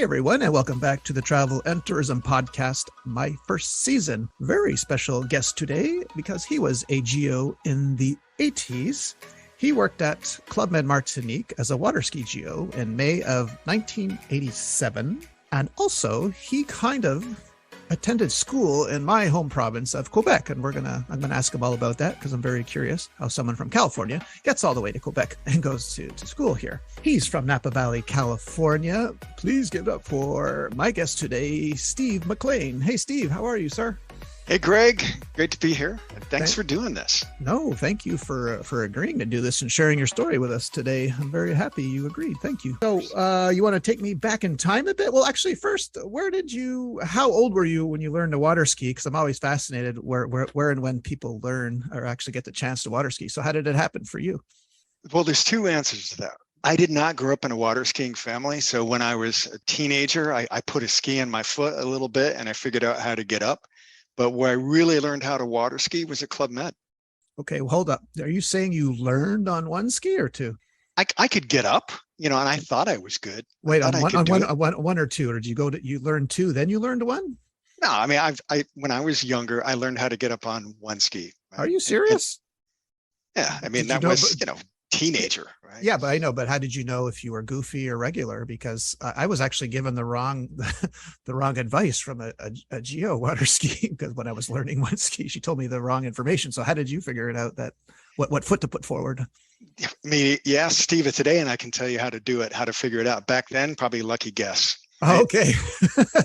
everyone, and welcome back to the Travel and Tourism Podcast, my first season. Very special guest today because he was a GO in the 80s. He worked at Club Med Martinique as a water ski GO in May of 1987. And also, he kind of attended school in my home province of Quebec. And I'm gonna ask him all about that because I'm very curious how someone from California gets all the way to Quebec and goes to school here. He's from Napa Valley, California. Please give it up for my guest today, Steve McClaine. Hey, Steve, how are you, sir? Hey, Greg. Great to be here. And thanks for doing this. No, thank you for agreeing to do this and sharing your story with us today. I'm very happy you agreed. Thank you. So you want to take me back in time a bit? Well, actually, first, how old were you when you learned to water ski? Because I'm always fascinated where and when people learn or actually get the chance to water ski. So how did it happen for you? Well, there's two answers to that. I did not grow up in a water skiing family. So when I was a teenager, I put a ski in my foot a little bit and I figured out how to get up. But where I really learned how to water ski was at Club Med. Okay, well, hold up. Are you saying you learned on one ski or two? I could get up, and I thought I was good. Wait, on one or two, or did you learn two, then you learned one? No, I mean, when I was younger, I learned how to get up on one ski. Right? Are you serious? Yeah, I mean, that was, teenager, right? Yeah, but I know. But how did you know if you were goofy or regular? Because I was actually given the wrong advice from a GO water ski because when I was learning one ski, she told me the wrong information. So how did you figure it out that what foot to put forward? I mean, you ask Steve today, and I can tell you how to do it, how to figure it out. Back then, probably lucky guess. Right? Oh, okay.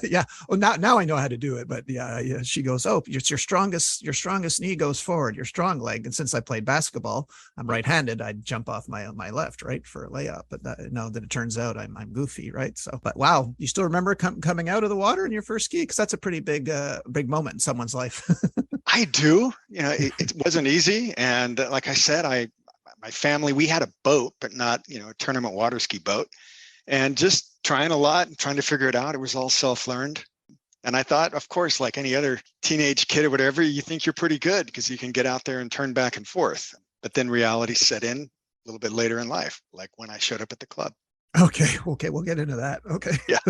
Yeah. Well, now I know how to do it, but yeah. She goes, oh, it's your strongest knee goes forward, your strong leg. And since I played basketball, I'm right-handed. I'd jump off my left, right, for a layup. But then it turns out I'm goofy, right? So, but wow, you still remember coming out of the water in your first ski? Because that's a pretty big moment in someone's life. I do. It wasn't easy, and like I said, my family, we had a boat, but not a tournament water ski boat. And just trying a lot and trying to figure it out. It was all self-learned. And I thought, of course, like any other teenage kid or whatever, you think you're pretty good because you can get out there and turn back and forth. But then reality set in a little bit later in life, like when I showed up at the club. Okay, we'll get into that. Okay. Yeah.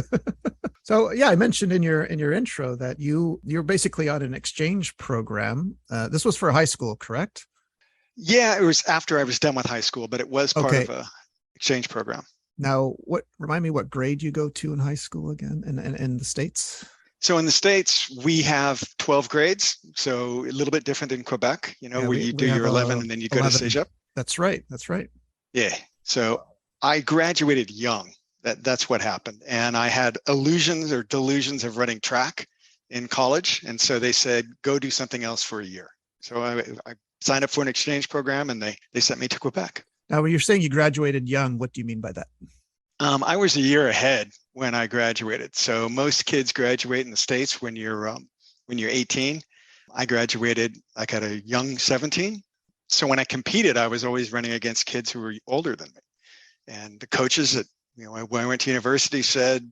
So yeah, I mentioned in your intro that you're basically on an exchange program. This was for high school, correct? Yeah, it was after I was done with high school, but it was part of a exchange program. Now, remind me what grade you go to in high school again in the States? So in the States, we have 12 grades. So a little bit different than Quebec, where you do your 11 and then you go to Cégep. That's right. Yeah. So I graduated young. That's what happened. And I had illusions or delusions of running track in college. And so they said, go do something else for a year. So I signed up for an exchange program and they sent me to Quebec. Now, when you're saying you graduated young, what do you mean by that? I was a year ahead when I graduated. So most kids graduate in the States when you're 18. I graduated like at a young 17. So when I competed, I was always running against kids who were older than me. And the coaches when I went to university said,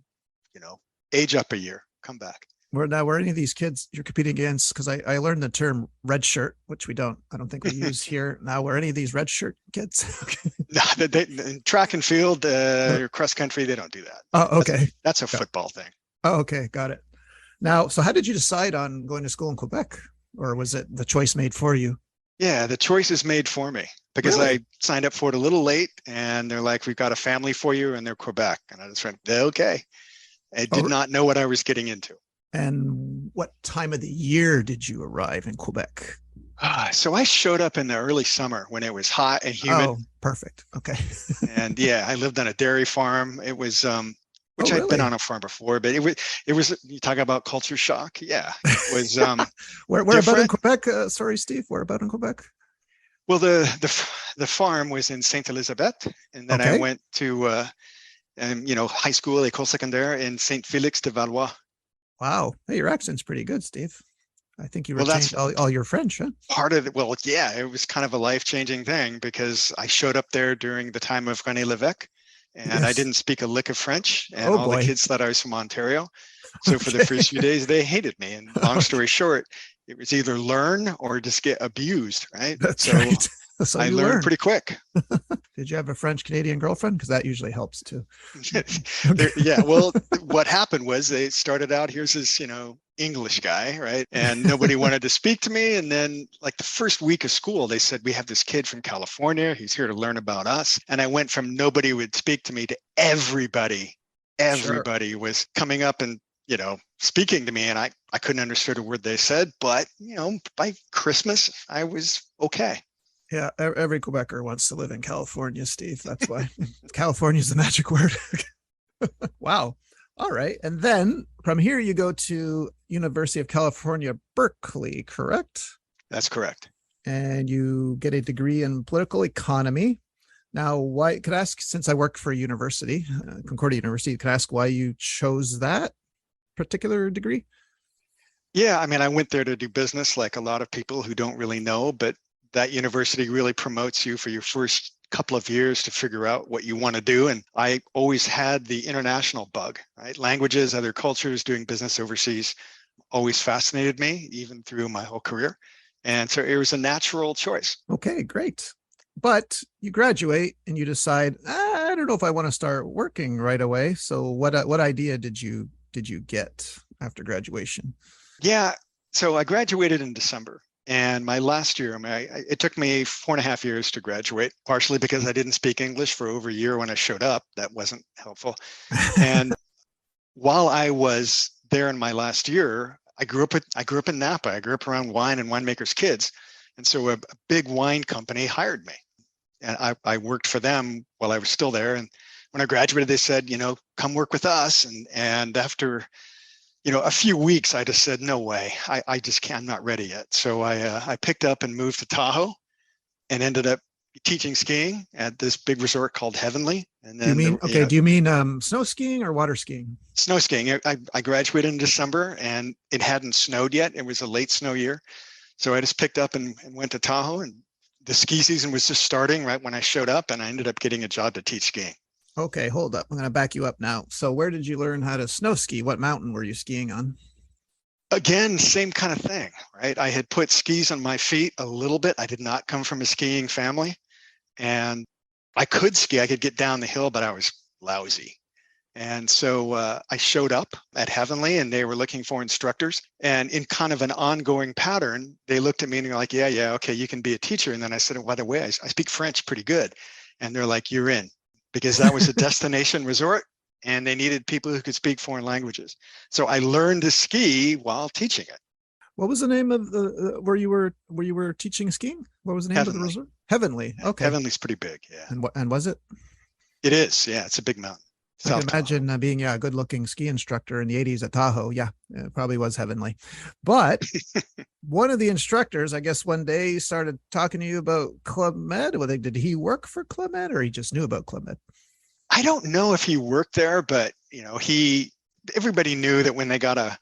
age up a year, come back. Were any of these kids you're competing against? Because I learned the term red shirt, which I don't think we use here. Now, were any of these red shirt kids? No, in track and field, or cross country, they don't do that. Oh, okay. That's a football thing. Oh, okay. Got it. Now, so how did you decide on going to school in Quebec? Or was it the choice made for you? Yeah, the choice is made for me because Really? I signed up for it a little late and they're like, we've got a family for you and they're Quebec. And I just went, okay. I did not know what I was getting into. And what time of the year did you arrive in Quebec? So I showed up in the early summer when it was hot and humid. Oh, perfect. Okay. And yeah, I lived on a dairy farm. It was, which I'd been on a farm before, but it was, you talk about culture shock. Yeah. It was, where about in Quebec? Sorry, Steve, where about in Quebec? Well, the farm was in Sainte Elizabeth. And then I went to, high school, École Secondaire in Saint Félix de Valois. Wow. Hey, your accent's pretty good, Steve. I think you retained all your French, huh? Part of it. Well, yeah, it was kind of a life-changing thing because I showed up there during the time of René Lévesque and I didn't speak a lick of French and the kids thought I was from Ontario. So for the first few days, they hated me. And long story short, it was either learn or just get abused, right? That's right. So I you learned learned. pretty quick. Did you have a French Canadian girlfriend? Because that usually helps too. Okay. Yeah, well, what happened was they started out, here's this, English guy, right? And nobody wanted to speak to me. And then, like the first week of school, they said, we have this kid from California. He's here to learn about us. And I went from nobody would speak to me to everybody. Sure. Everybody was coming up and, speaking to me. And I couldn't understand a word they said. But, by Christmas, I was okay. Yeah, every Quebecer wants to live in California, Steve. That's why California's the magic word. Wow. All right. And then from here you go to University of California, Berkeley, correct? That's correct. And you get a degree in political economy. Now, why could I ask, since I work for a university, Concordia University, could I ask why you chose that particular degree? Yeah, I mean, I went there to do business like a lot of people who don't really know, but that university really promotes you for your first couple of years to figure out what you want to do. And I always had the international bug, right? Languages, other cultures, doing business overseas always fascinated me, even through my whole career. And so it was a natural choice. Okay, great. But you graduate and you decide, I don't know if I want to start working right away. So what idea did you get after graduation? Yeah, so I graduated in December. And my last year, it took me 4.5 years to graduate, partially because I didn't speak English for over a year when I showed up. That wasn't helpful. And while I was there in my last year, I grew up in Napa. I grew up around wine and winemakers' kids. And so a big wine company hired me. And I worked for them while I was still there. And when I graduated, they said, come work with us. And after a few weeks, I just said, no way, I just can't, I'm not ready yet. So I picked up and moved to Tahoe and ended up teaching skiing at this big resort called Heavenly. And Do you then, mean, okay, do you mean snow skiing or water skiing? snow skiing. I graduated in December and it hadn't snowed yet. It was a late snow year. So I just picked up and went to Tahoe, and the ski season was just starting right when I showed up, and I ended up getting a job to teach skiing. Okay, hold up. I'm going to back you up now. So where did you learn how to snow ski? What mountain were you skiing on? Again, same kind of thing, right? I had put skis on my feet a little bit. I did not come from a skiing family, and I could ski. I could get down the hill, but I was lousy. And so I showed up at Heavenly, and they were looking for instructors. And in kind of an ongoing pattern, they looked at me and they're like, yeah, okay, you can be a teacher. And then I said, by the way, I speak French pretty good. And they're like, you're in, because that was a destination resort and they needed people who could speak foreign languages. So I learned to ski while teaching it. What was the name of the where you were teaching skiing? What was the name of the Heavenly. resort? Heavenly. Okay. Heavenly's pretty big, yeah. And was it? It is, yeah. It's a big mountain. I can South imagine Tahoe. being a good-looking ski instructor in the 80s at Tahoe. Yeah, it probably was heavenly. But one of the instructors, I guess one day started talking to you about Club Med. Did he work for Club Med or he just knew about Club Med? I don't know if he worked there, but everybody knew that when they got a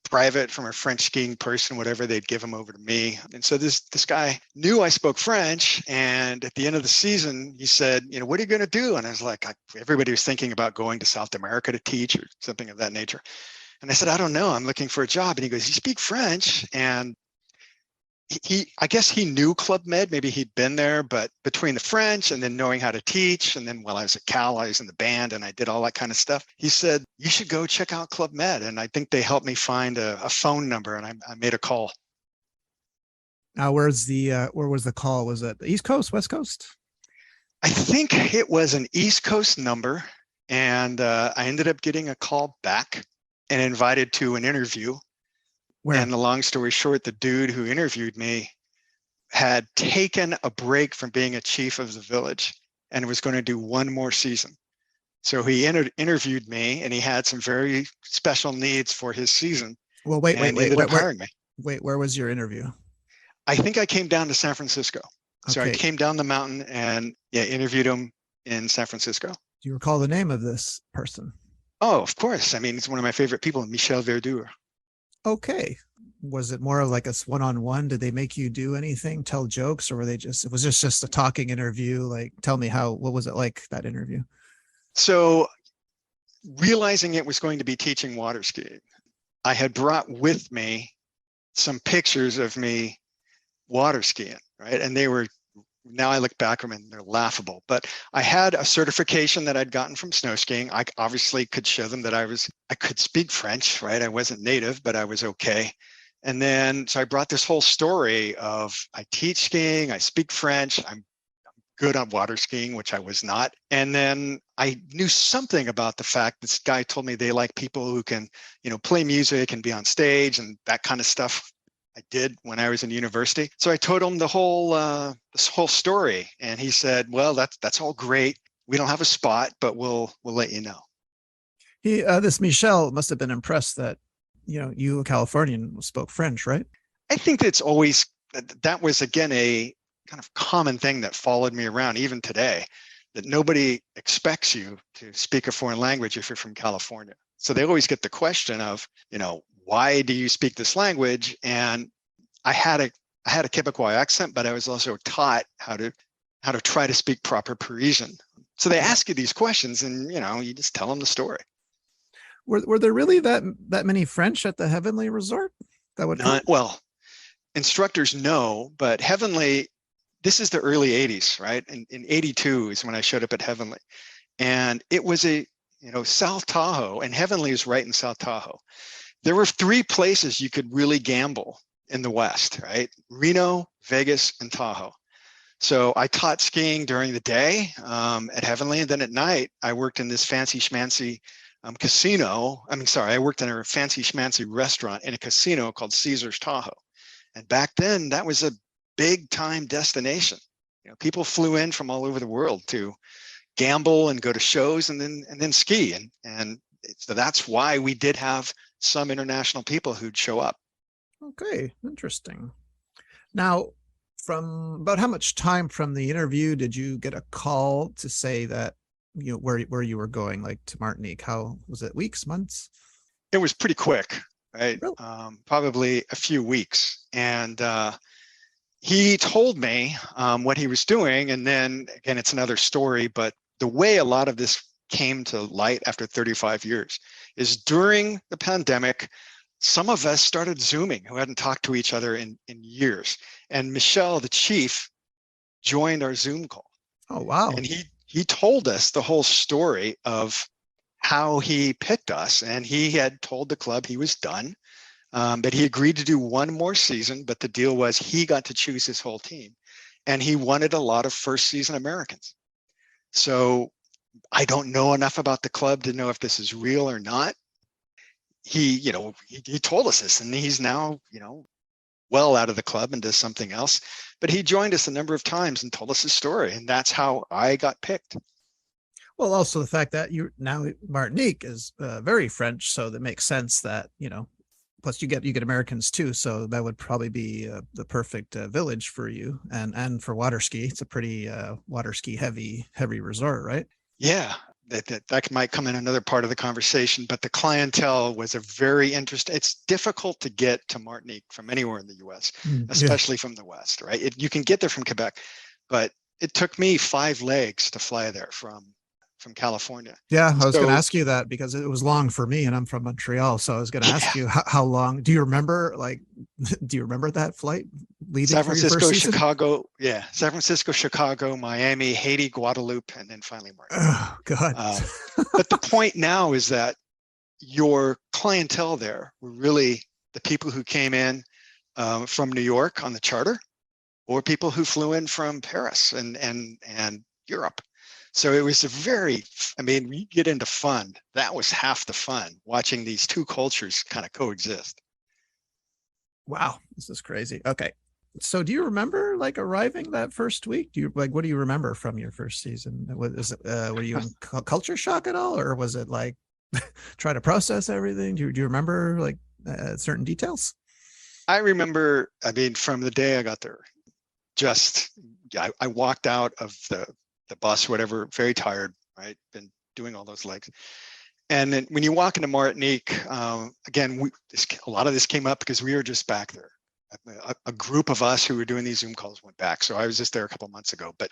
private from a French skiing person, whatever, they'd give him over to me. And so this guy knew I spoke French. And at the end of the season, he said, what are you going to do? And I was like, everybody was thinking about going to South America to teach or something of that nature. And I said, I don't know. I'm looking for a job. And he goes, you speak French? And I guess he knew Club Med. Maybe he'd been there, but between the French and then knowing how to teach, and then while I was at Cal, I was in the band and I did all that kind of stuff. He said, you should go check out Club Med. And I think they helped me find a phone number, and I made a call. Now, where was the call? Was it the East Coast, West Coast? I think it was an East Coast number, and I ended up getting a call back and invited to an interview. Where? And the long story short, the dude who interviewed me had taken a break from being a chief of the village and was going to do one more season. So he interviewed me, and he had some very special needs for his season. Well, wait, he ended up hiring me. Wait, where was your interview? I think I came down to San Francisco. Okay. So I came down the mountain and interviewed him in San Francisco. Do you recall the name of this person? Oh, of course. I mean, he's one of my favorite people, Michel Verdure. Okay. Was it more of like a one-on-one? Did they make you do anything, tell jokes, or was this just a talking interview? Like, tell me what was it like, that interview? So realizing it was going to be teaching water skiing, I had brought with me some pictures of me water skiing, right? And they were now I look back on them and they're laughable. But I had a certification that I'd gotten from snow skiing. I obviously could show them that I could speak French, right? I wasn't native, but I was okay. And then, so I brought this whole story of I teach skiing, I speak French, I'm good on water skiing, which I was not. And then I knew something about the fact this guy told me they like people who can, play music and be on stage and that kind of stuff. I did when I was in university. So I told him this whole story, and he said, "Well, that's all great. We don't have a spot, but we'll let you know." This Michel must have been impressed that you, a Californian, spoke French, right? I think that was again a kind of common thing that followed me around even today, that nobody expects you to speak a foreign language if you're from California. So they always get the question of, why do you speak this language? And I had a Quebecois accent, but I was also taught how to try to speak proper Parisian. So they ask you these questions, and you just tell them the story. Were there really that many French at the Heavenly Resort that would come? Well, instructors no, but Heavenly, this is the early 80s, right? And in 82 is when I showed up at Heavenly. And it was South Tahoe, and Heavenly is right in South Tahoe. There were 3 places you could really gamble in the West, right? Reno, Vegas, and Tahoe. So I taught skiing during the day at Heavenly, and then at night I worked in this fancy schmancy casino. I worked in a fancy schmancy restaurant in a casino called Caesar's Tahoe. And back then that was a big time destination. People flew in from all over the world to gamble and go to shows and then ski. And so that's why we did have some international people who'd show up. Okay, interesting. Now, from about how much time from the interview did you get a call to say that where you were going, like to Martinique? How was it? Weeks, months? It was pretty quick, right? Really? Probably a few weeks. And he told me what he was doing. And then again, it's another story, but the way a lot of this came to light after 35 years is during the pandemic, some of us started Zooming who hadn't talked to each other in years. And Michel, the chief, joined our Zoom call. Oh, wow. And he told us the whole story of how he picked us. And he had told the club he was done, but he agreed to do one more season. But the deal was he got to choose his whole team. And he wanted a lot of first season Americans. So I don't know enough about the club to know if this is real or not. He told us this, and he's now, well out of the club and does something else. But he joined us a number of times and told us his story, and that's how I got picked. Well, also the fact that Martinique is very French, so that makes sense that, plus you get Americans too. So that would probably be the perfect village for you and for water ski. It's a pretty water ski heavy resort, right? Yeah, that might come in another part of the conversation, but the clientele was a very interesting. It's difficult to get to Martinique from anywhere in the U.S., especially from the West, right? You can get there from Quebec, but it took me 5 legs to fly there from California. Yeah, I was going to ask you that because it was long for me, and I'm from Montreal. So I was going to ask you how long. Do you remember that flight leaving San Francisco, for your first season? Chicago? Yeah, San Francisco, Chicago, Miami, Haiti, Guadeloupe, and then finally Martinique. Oh God! But the point now is that your clientele there were really the people who came in from New York on the charter, or people who flew in from Paris and Europe. So it was we get into fun. That was half the fun, watching these two cultures kind of coexist. Wow, this is crazy. Okay. So do you remember arriving that first week? What do you remember from your first season? Were you in culture shock at all? Or was it try to process everything? Do you remember certain details? I remember, from the day I got there, I walked out of the bus, whatever, very tired, right? Been doing all those legs. And then when you walk into Martinique, again, a lot of this came up because we were just back there. A group of us who were doing these Zoom calls went back. So I was just there a couple of months ago. But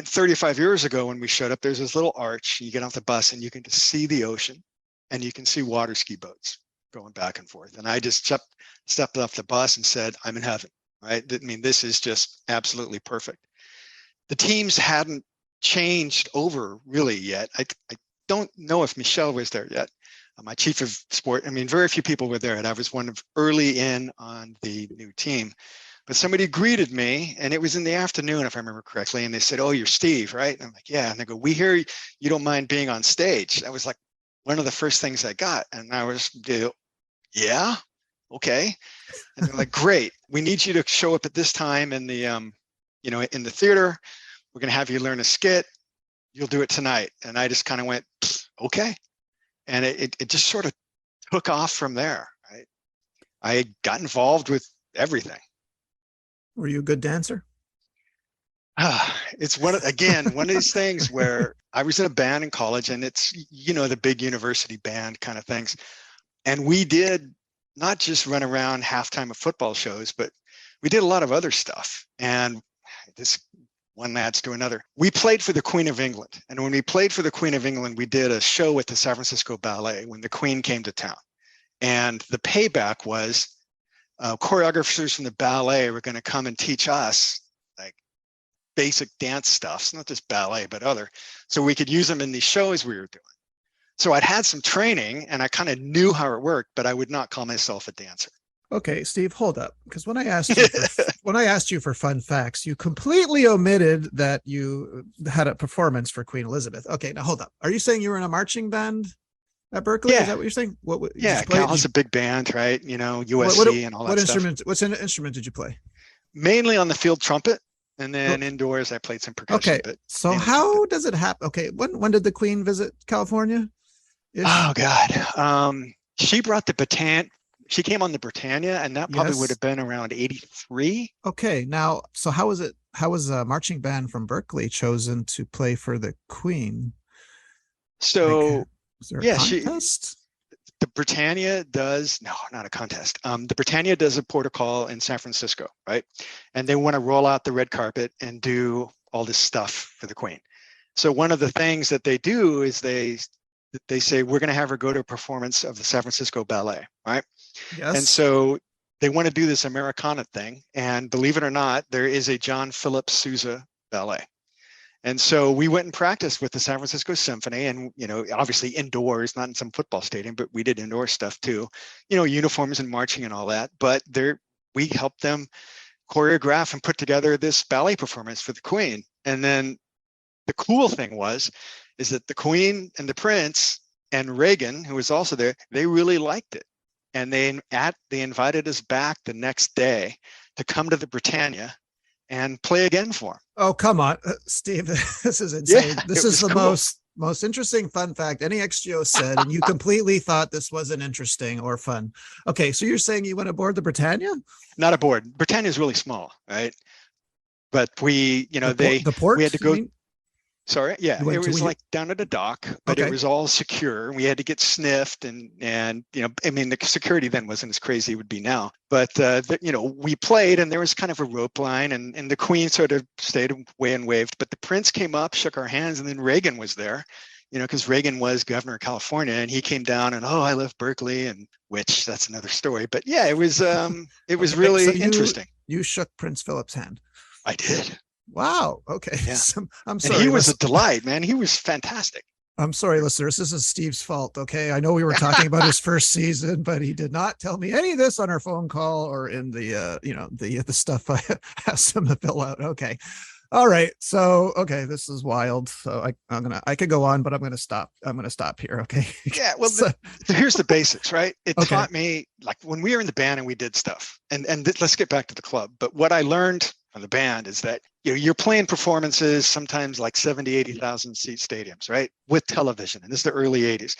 35 years ago when we showed up, there's this little arch. You get off the bus and you can just see the ocean, and you can see water ski boats going back and forth. And I just stepped off the bus and said, I'm in heaven, right? This is just absolutely perfect. the teams hadn't changed over really yet. I don't know if Michelle was there yet. My chief of sport, I mean, very few people were there, and I was one of early in on the new team. But somebody greeted me, and it was in the afternoon, if I remember correctly, and they said, "Oh, you're Steve, right?" And I'm like, "Yeah." And they go, "We hear you don't mind being on stage." That was like one of the first things I got, and I was, "Yeah, okay." And they're like, "Great, we need you to show up at this time in the, in the theater. We're going to have you learn a skit. You'll do it tonight." And I just kind of went, "Okay." And it just sort of took off from there. Right? I got involved with everything. Were you a good dancer? It's one of these things where I was in a band in college, and it's, the big university band kind of things. And we did not just run around halftime of football shows, but we did a lot of other stuff. And this one adds to another. We played for the Queen of England. And when we played for the Queen of England, we did a show with the San Francisco Ballet when the Queen came to town. And the payback was choreographers from the ballet were going to come and teach us like basic dance stuff. It's not just ballet, but other. So we could use them in these shows we were doing. So I'd had some training and I kind of knew how it worked, but I would not call myself a dancer. Okay, Steve, hold up. Because when I asked you for fun facts, you completely omitted that you had a performance for Queen Elizabeth. Okay, now hold up. Are you saying you were in a marching band at Berkeley? Yeah. Is that what you're saying? Cal has a big band, right? USC and all that stuff. What instrument did you play? Mainly on the field trumpet, and then indoors I played some percussion. Okay, so how does it happen? Okay, when did the Queen visit California? Oh God, she brought the baton. She came on the Britannia, and that probably would have been around 83. Okay, now, so how was a marching band from Berkeley chosen to play for the Queen? So, was there a contest? The Britannia does, no, not a contest. The Britannia does a protocol in San Francisco, right? And they want to roll out the red carpet and do all this stuff for the Queen. So one of the things that they do is they say, we're going to have her go to a performance of the San Francisco Ballet, right? Yes. And so they want to do this Americana thing. And believe it or not, there is a John Philip Sousa ballet. And so we went and practiced with the San Francisco Symphony, and, obviously indoors, not in some football stadium, but we did indoor stuff too, uniforms and marching and all that. But we helped them choreograph and put together this ballet performance for the Queen. And then the cool thing is that the Queen and the Prince and Reagan, who was also there, they really liked it. And they invited us back the next day to come to the Britannia and play again for them. Oh, come on, Steve, this is insane. Yeah, this is the cool. most interesting fun fact any XGO said, and you completely thought this wasn't interesting or fun. Okay, so you're saying you went aboard the Britannia? Not aboard. Britannia is really small, right? But we, the port, we had to go. Sorry, yeah, it was like down at a dock, but it was all secure. We had to get sniffed, and the security then wasn't as crazy as it would be now. But we played, and there was kind of a rope line, and the Queen sort of stayed away and waved. But the Prince came up, shook our hands, and then Reagan was there, because Reagan was governor of California, and he came down and, I love Berkeley, and which that's another story. But yeah, it was really interesting. You shook Prince Philip's hand. I did. Wow. Okay. Yeah. I'm sorry. And he was a delight, man. He was fantastic. I'm sorry, listeners. This is Steve's fault. Okay. I know we were talking about his first season, but he did not tell me any of this on our phone call or in the, the stuff I asked him to fill out. Okay. All right. So, okay. This is wild. So I could go on, but I'm going to stop. I'm going to stop here. Okay. Yeah. Well, so here's the basics, right? It taught me, like, when we were in the band and we did stuff, and let's get back to the club. But what I learned from the band is that you're playing performances sometimes like 70, 80,000 seat stadiums, right? With television. And this is the early 80s.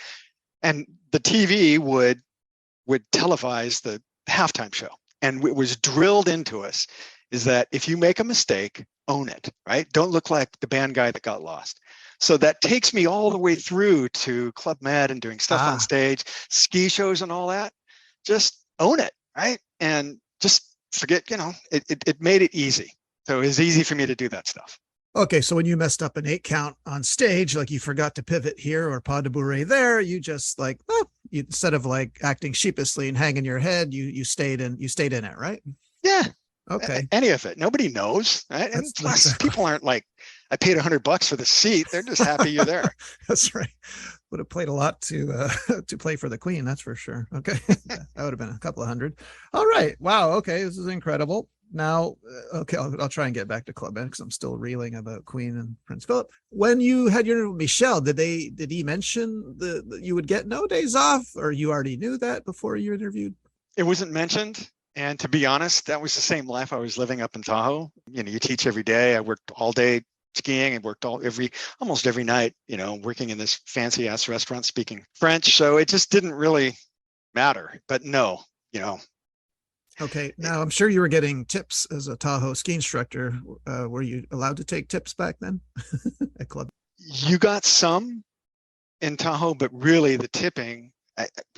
And the TV would televise the halftime show. And it was drilled into us is that if you make a mistake, own it, right? Don't look like the band guy that got lost. So that takes me all the way through to Club Med and doing stuff on stage, ski shows and all that. Just own it, right? And just forget, it made it easy. So it was easy for me to do that stuff. Okay, so when you messed up an 8 count on stage, like you forgot to pivot here or pas de bourrée there, you just you, instead of like acting sheepishly and hanging your head, you stayed in it, right? Yeah. Okay. any of it. Nobody knows, right? And That's plus, exactly. people aren't like, I paid $100 for the seat. They're just happy you're there. That's right. Would have played a lot to to play for the Queen, that's for sure. Okay. That would have been a couple of hundred. All right. Wow. Okay. This is incredible. Now, okay, I'll try and get back to Club Med because I'm still reeling about Queen and Prince Philip. When you had your interview with Michelle, did he mention that you would get no days off, or you already knew that before you interviewed? It wasn't mentioned. And to be honest, that was the same life I was living up in Tahoe. You teach every day. I worked all day skiing and worked almost every night, working in this fancy ass restaurant speaking French. So it just didn't really matter. But no, Okay. Now, I'm sure you were getting tips as a Tahoe ski instructor. Were you allowed to take tips back then at Club? you got some in Tahoe, but really the tipping,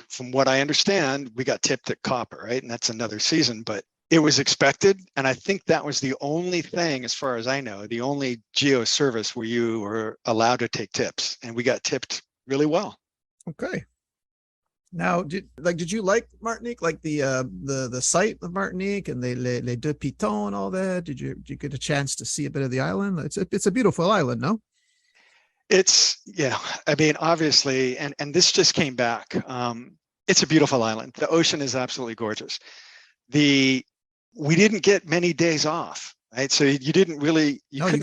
from what I understand, we got tipped at Copper, right? And that's another season, but it was expected. And I think that was the only thing, as far as I know, the only geo service where you were allowed to take tips. And we got tipped really well. Okay. Now, did you like Martinique, like the site of Martinique and the les deux pitons and all that? Did you get a chance to see a bit of the island? It's a beautiful island, no? I mean, obviously, and this just came back. It's a beautiful island. The ocean is absolutely gorgeous. We didn't get many days off, right? So you couldn't really go and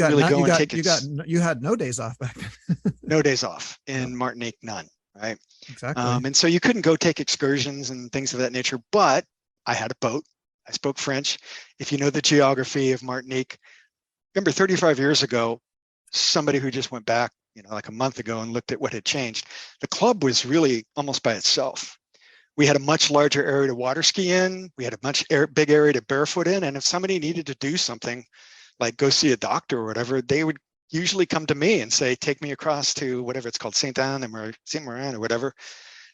take it. You had no days off back then. No days off in Yep. Martinique, none, right? Exactly. And so you couldn't go take excursions and things of that nature. But I had a boat. I spoke French. If you know the geography of Martinique, remember 35 years ago, somebody who just went back, like a month ago and looked at what had changed. The club was really almost by itself. We had a much larger area to water ski in. We had a big area to barefoot in. And if somebody needed to do something like go see a doctor or whatever, they would usually come to me and say, take me across to whatever it's called, Saint-Anne or Saint-Marin or whatever.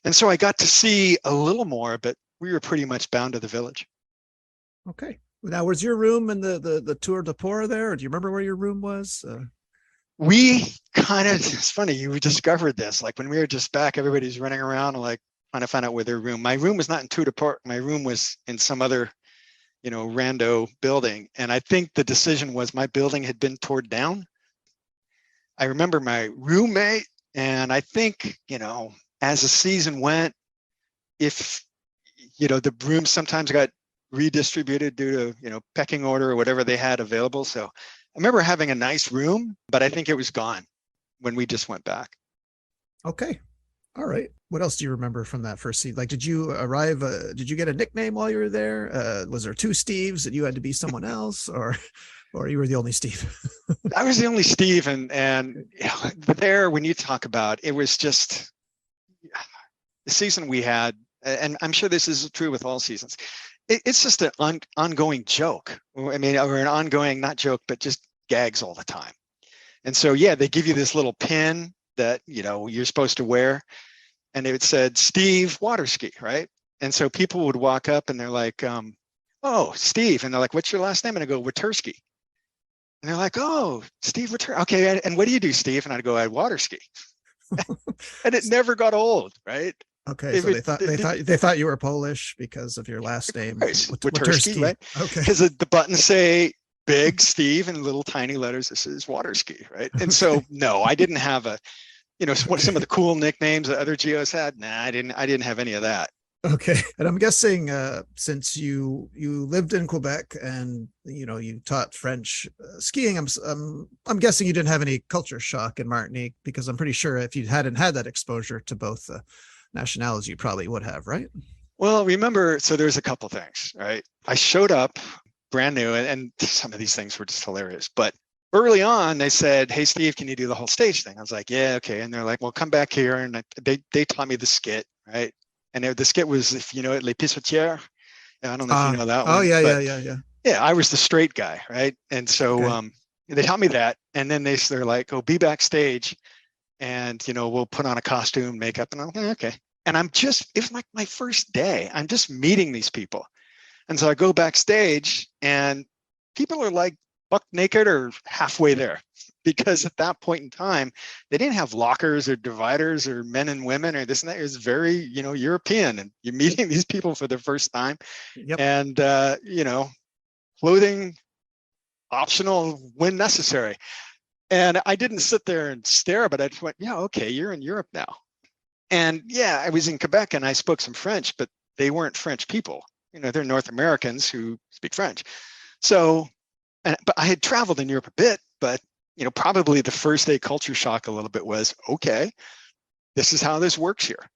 And so I got to see a little more, but we were pretty much bound to the village. Okay. Now, was your room in the Tour de Port there? Or do you remember where your room was? It's funny, you discovered this. Like when we were just back, everybody's running around and like trying to find out where their room. My room was not in Tour de Port. My room was in some other, rando building. And I think the decision was my building had been torn down. I remember my roommate, and I think, as the season went, if, the rooms sometimes got redistributed due to, pecking order or whatever they had available. So I remember having a nice room, but I think it was gone when we just went back. Okay. All right. What else do you remember from that first season? Like, did you arrive? Did you get a nickname while you were there? Was there two Steves that you had to be someone else, or you were the only Steve? I was the only Steve, and there, when you talk about, it was just the season we had, and I'm sure this is true with all seasons. It's just an ongoing joke. I mean, or an ongoing, not joke, but just gags all the time. And so, yeah, they give you this little pin that, you're supposed to wear. And it said, Steve water ski, right? And so people would walk up and they're like, oh, Steve. And they're like, what's your last name? And I go, Watursky. And they're like, oh, Steve Watursky. Okay, and what do you do, Steve? And I'd go, I water ski. And it never got old, right? Okay, so they thought you were Polish because of your last name, Watursky, right? Okay, because the buttons say big Steve in little tiny letters. This is water ski, right? And so no, I didn't have what some of the cool nicknames that other geos had. Nah, I didn't have any of that. Okay, and I'm guessing since you lived in Quebec and you taught French skiing, I'm guessing you didn't have any culture shock in Martinique, because I'm pretty sure if you hadn't had that exposure to both nationalities, you probably would have, right? Well, remember, so there's a couple things, right? I showed up brand new, and some of these things were just hilarious. But early on, they said, "Hey, Steve, can you do the whole stage thing?" I was like, "Yeah, okay." And they're like, "Well, come back here," and they taught me the skit, right? And the skit was, if you know it, Les Pissotières. I don't know if you know that one. Oh, yeah. Yeah, I was the straight guy, right? And so Okay. they taught me that, and then they're like, "Oh, be backstage, and we'll put on a costume, makeup," and I'm like, okay. And it was like my first day. I'm just meeting these people, and so I go backstage, and people are like buck naked or halfway there, because at that point in time, they didn't have lockers or dividers or men and women or this and that. It was very, European, and you're meeting these people for the first time. Yep. And, clothing optional when necessary. And I didn't sit there and stare, but I just went, yeah, okay, you're in Europe now. And yeah, I was in Quebec and I spoke some French, but they weren't French people. They're North Americans who speak French. So, but I had traveled in Europe a bit, but probably the first day culture shock a little bit was, okay, this is how this works here.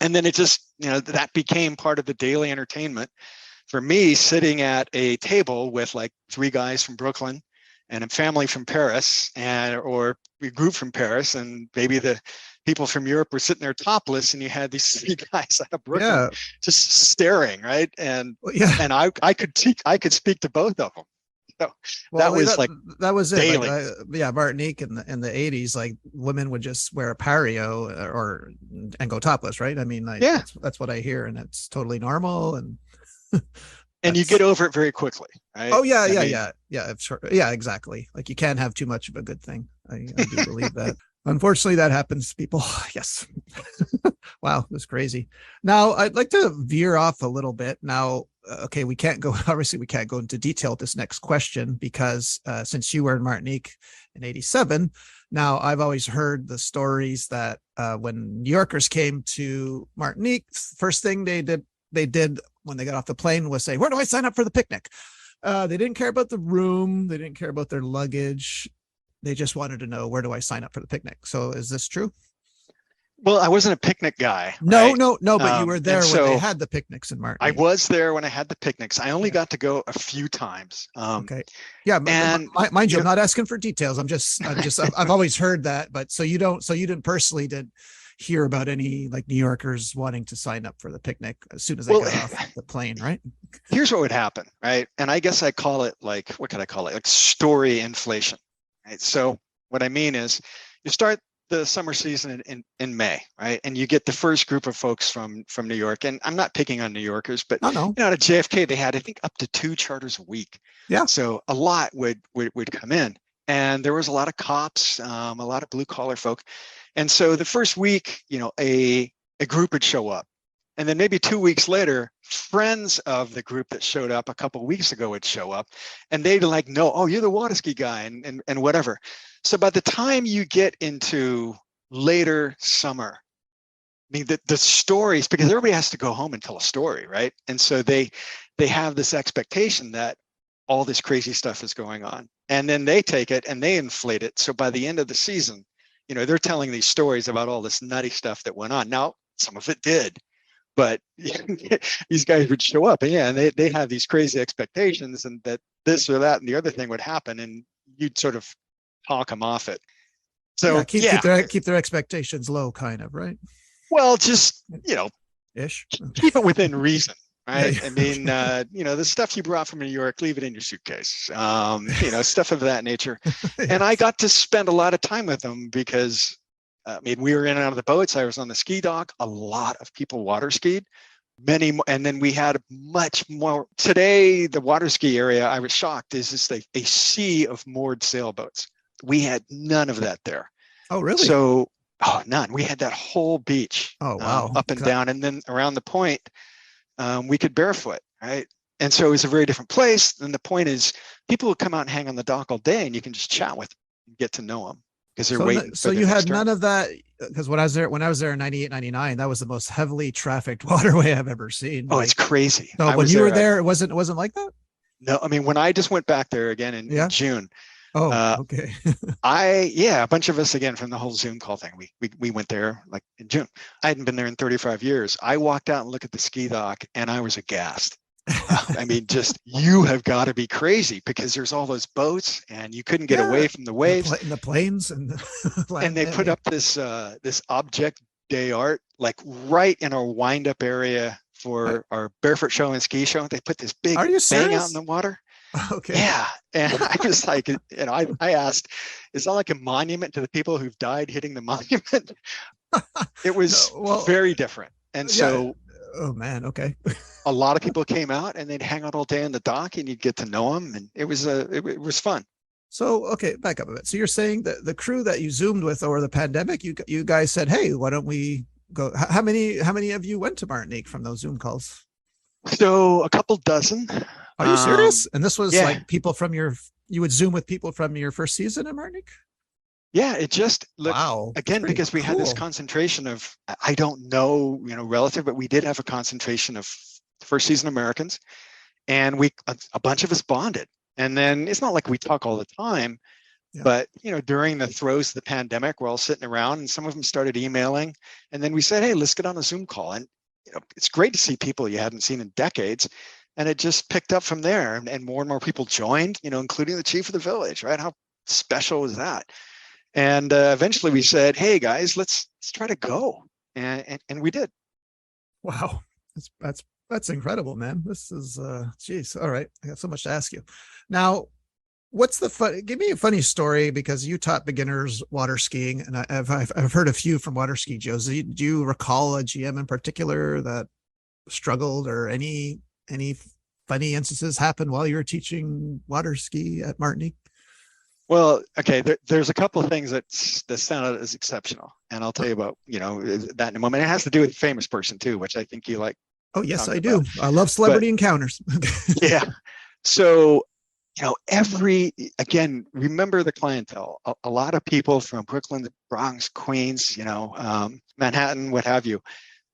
And then it just, that became part of the daily entertainment for me, sitting at a table with like 3 guys from Brooklyn and a family from Paris, or a group from Paris, and maybe the people from Europe were sitting there topless, and you had these 3 guys out of Brooklyn just staring, right? And and I could speak to both of them. So that was it. Daily. Martinique in the 80s, like women would just wear a pareo and go topless, right? I mean, that's what I hear, and it's totally normal. And and you get over it very quickly, right? Oh yeah, sure. Yeah, exactly. Like you can't have too much of a good thing. I do believe that. Unfortunately, that happens to people. Yes. Wow, that's crazy. Now, I'd like to veer off a little bit. Now, okay, we can't go into detail with this next question because since you were in Martinique in 87, now I've always heard the stories that when New Yorkers came to Martinique, first thing they did when they got off the plane was say, "Where do I sign up for the picnic?" They didn't care about the room. They didn't care about their luggage. They just wanted to know, where do I sign up for the picnic? So is this true? Well, I wasn't a picnic guy. No, right? no, but you were there when they had the picnics in Martinique. I was there when I had the picnics. I only got to go a few times. Okay. Yeah. And mind you, I'm not asking for details. I've always heard that, but so you didn't personally hear about any like New Yorkers wanting to sign up for the picnic as soon as they got off the plane, right? Here's what would happen, right? And I guess I call it like, what could I call it? Like story inflation, right? So what I mean is you start the summer season in May, right? And you get the first group of folks from New York. And I'm not picking on New Yorkers, but at JFK, they had, I think, up to 2 charters a week. Yeah. So a lot would come in. And there was a lot of cops, a lot of blue collar folk. And so the first week, a group would show up. And then maybe 2 weeks later, friends of the group that showed up a couple of weeks ago would show up, and they'd like know, oh, you're the water ski guy and whatever. So by the time you get into later summer, I mean, the stories, because everybody has to go home and tell a story, right? And so they have this expectation that all this crazy stuff is going on. And then they take it and they inflate it. So by the end of the season, they're telling these stories about all this nutty stuff that went on. Now, some of it did. But these guys would show up, and they have these crazy expectations, and that this or that and the other thing would happen, and you'd sort of talk them off it. So keep their expectations low, kind of, right? Well, just ish. Keep it within reason, right? I mean, the stuff you brought from New York, leave it in your suitcase. Stuff of that nature. Yes. And I got to spend a lot of time with them because. I mean, we were in and out of the boats. I was on the ski dock. A lot of people water skied, many more. And then we had much more. Today, the water ski area, I was shocked, is just a sea of moored sailboats. We had none of that there. Oh, really? So, none. We had that whole beach. Oh, wow. Up and down. And then around the point, we could barefoot, right? And so it was a very different place. And the point is, people would come out and hang on the dock all day, and you can just chat with them and get to know them. Because they're waiting. So you had none of that, because when I was there in 98, 99, that was the most heavily trafficked waterway I've ever seen. Oh, it's crazy. So when you were there, it wasn't like that? No, I mean, when I just went back there again in June. Oh, okay. A bunch of us again from the whole Zoom call thing. We went there like in June. I hadn't been there in 35 years. I walked out and looked at the ski dock, and I was aghast. I mean, just you have got to be crazy, because there's all those boats and you couldn't get away from the waves and the planes and they put up this object day art like right in our wind up area for our barefoot show and ski show. They put this big thing out in the water. Okay. Yeah. And I was like, I asked, is that like a monument to the people who've died hitting the monument? It was very different. And so oh man, okay. A lot of people came out, and they'd hang out all day on the dock, and you'd get to know them, and it was fun. So, okay, back up a bit. So you're saying that the crew that you Zoomed with over the pandemic, you guys said, hey, why don't we go? How many of you went to Martinique from those Zoom calls? So a couple dozen. Are you serious? And this was Yeah. like people from you would Zoom with people from your first season at Martinique? Yeah, it just look Wow, that's again pretty because we had this cool. concentration of I don't know, relative, but we did have a concentration of first season Americans, and a bunch of us bonded. And then it's not like we talk all the time, Yeah. but during the throes of the pandemic, we're all sitting around, and some of them started emailing, and then we said, "Hey, let's get on a Zoom call." And it's great to see people you hadn't seen in decades, and it just picked up from there, and more people joined, including the chief of the village. Right? How special was that? And eventually we said, "Hey guys, let's try to go," and we did. Wow. That's incredible, man. This is geez. All right. I got so much to ask you. Now, what's the fun? Give me a funny story because you taught beginners water skiing, and I've heard a few from water ski Joes. Do you recall a GM in particular that struggled, or any funny instances happened while you were teaching water ski at Martinique? Well, okay, there's a couple of things that stand out as exceptional, and I'll tell you about that in a moment. It has to do with a famous person too, which I think you like Oh, yes, talking I do. about. I love But celebrity encounters. yeah, so every again, remember the clientele. A lot of people from Brooklyn, Bronx, Queens, Manhattan, what have you,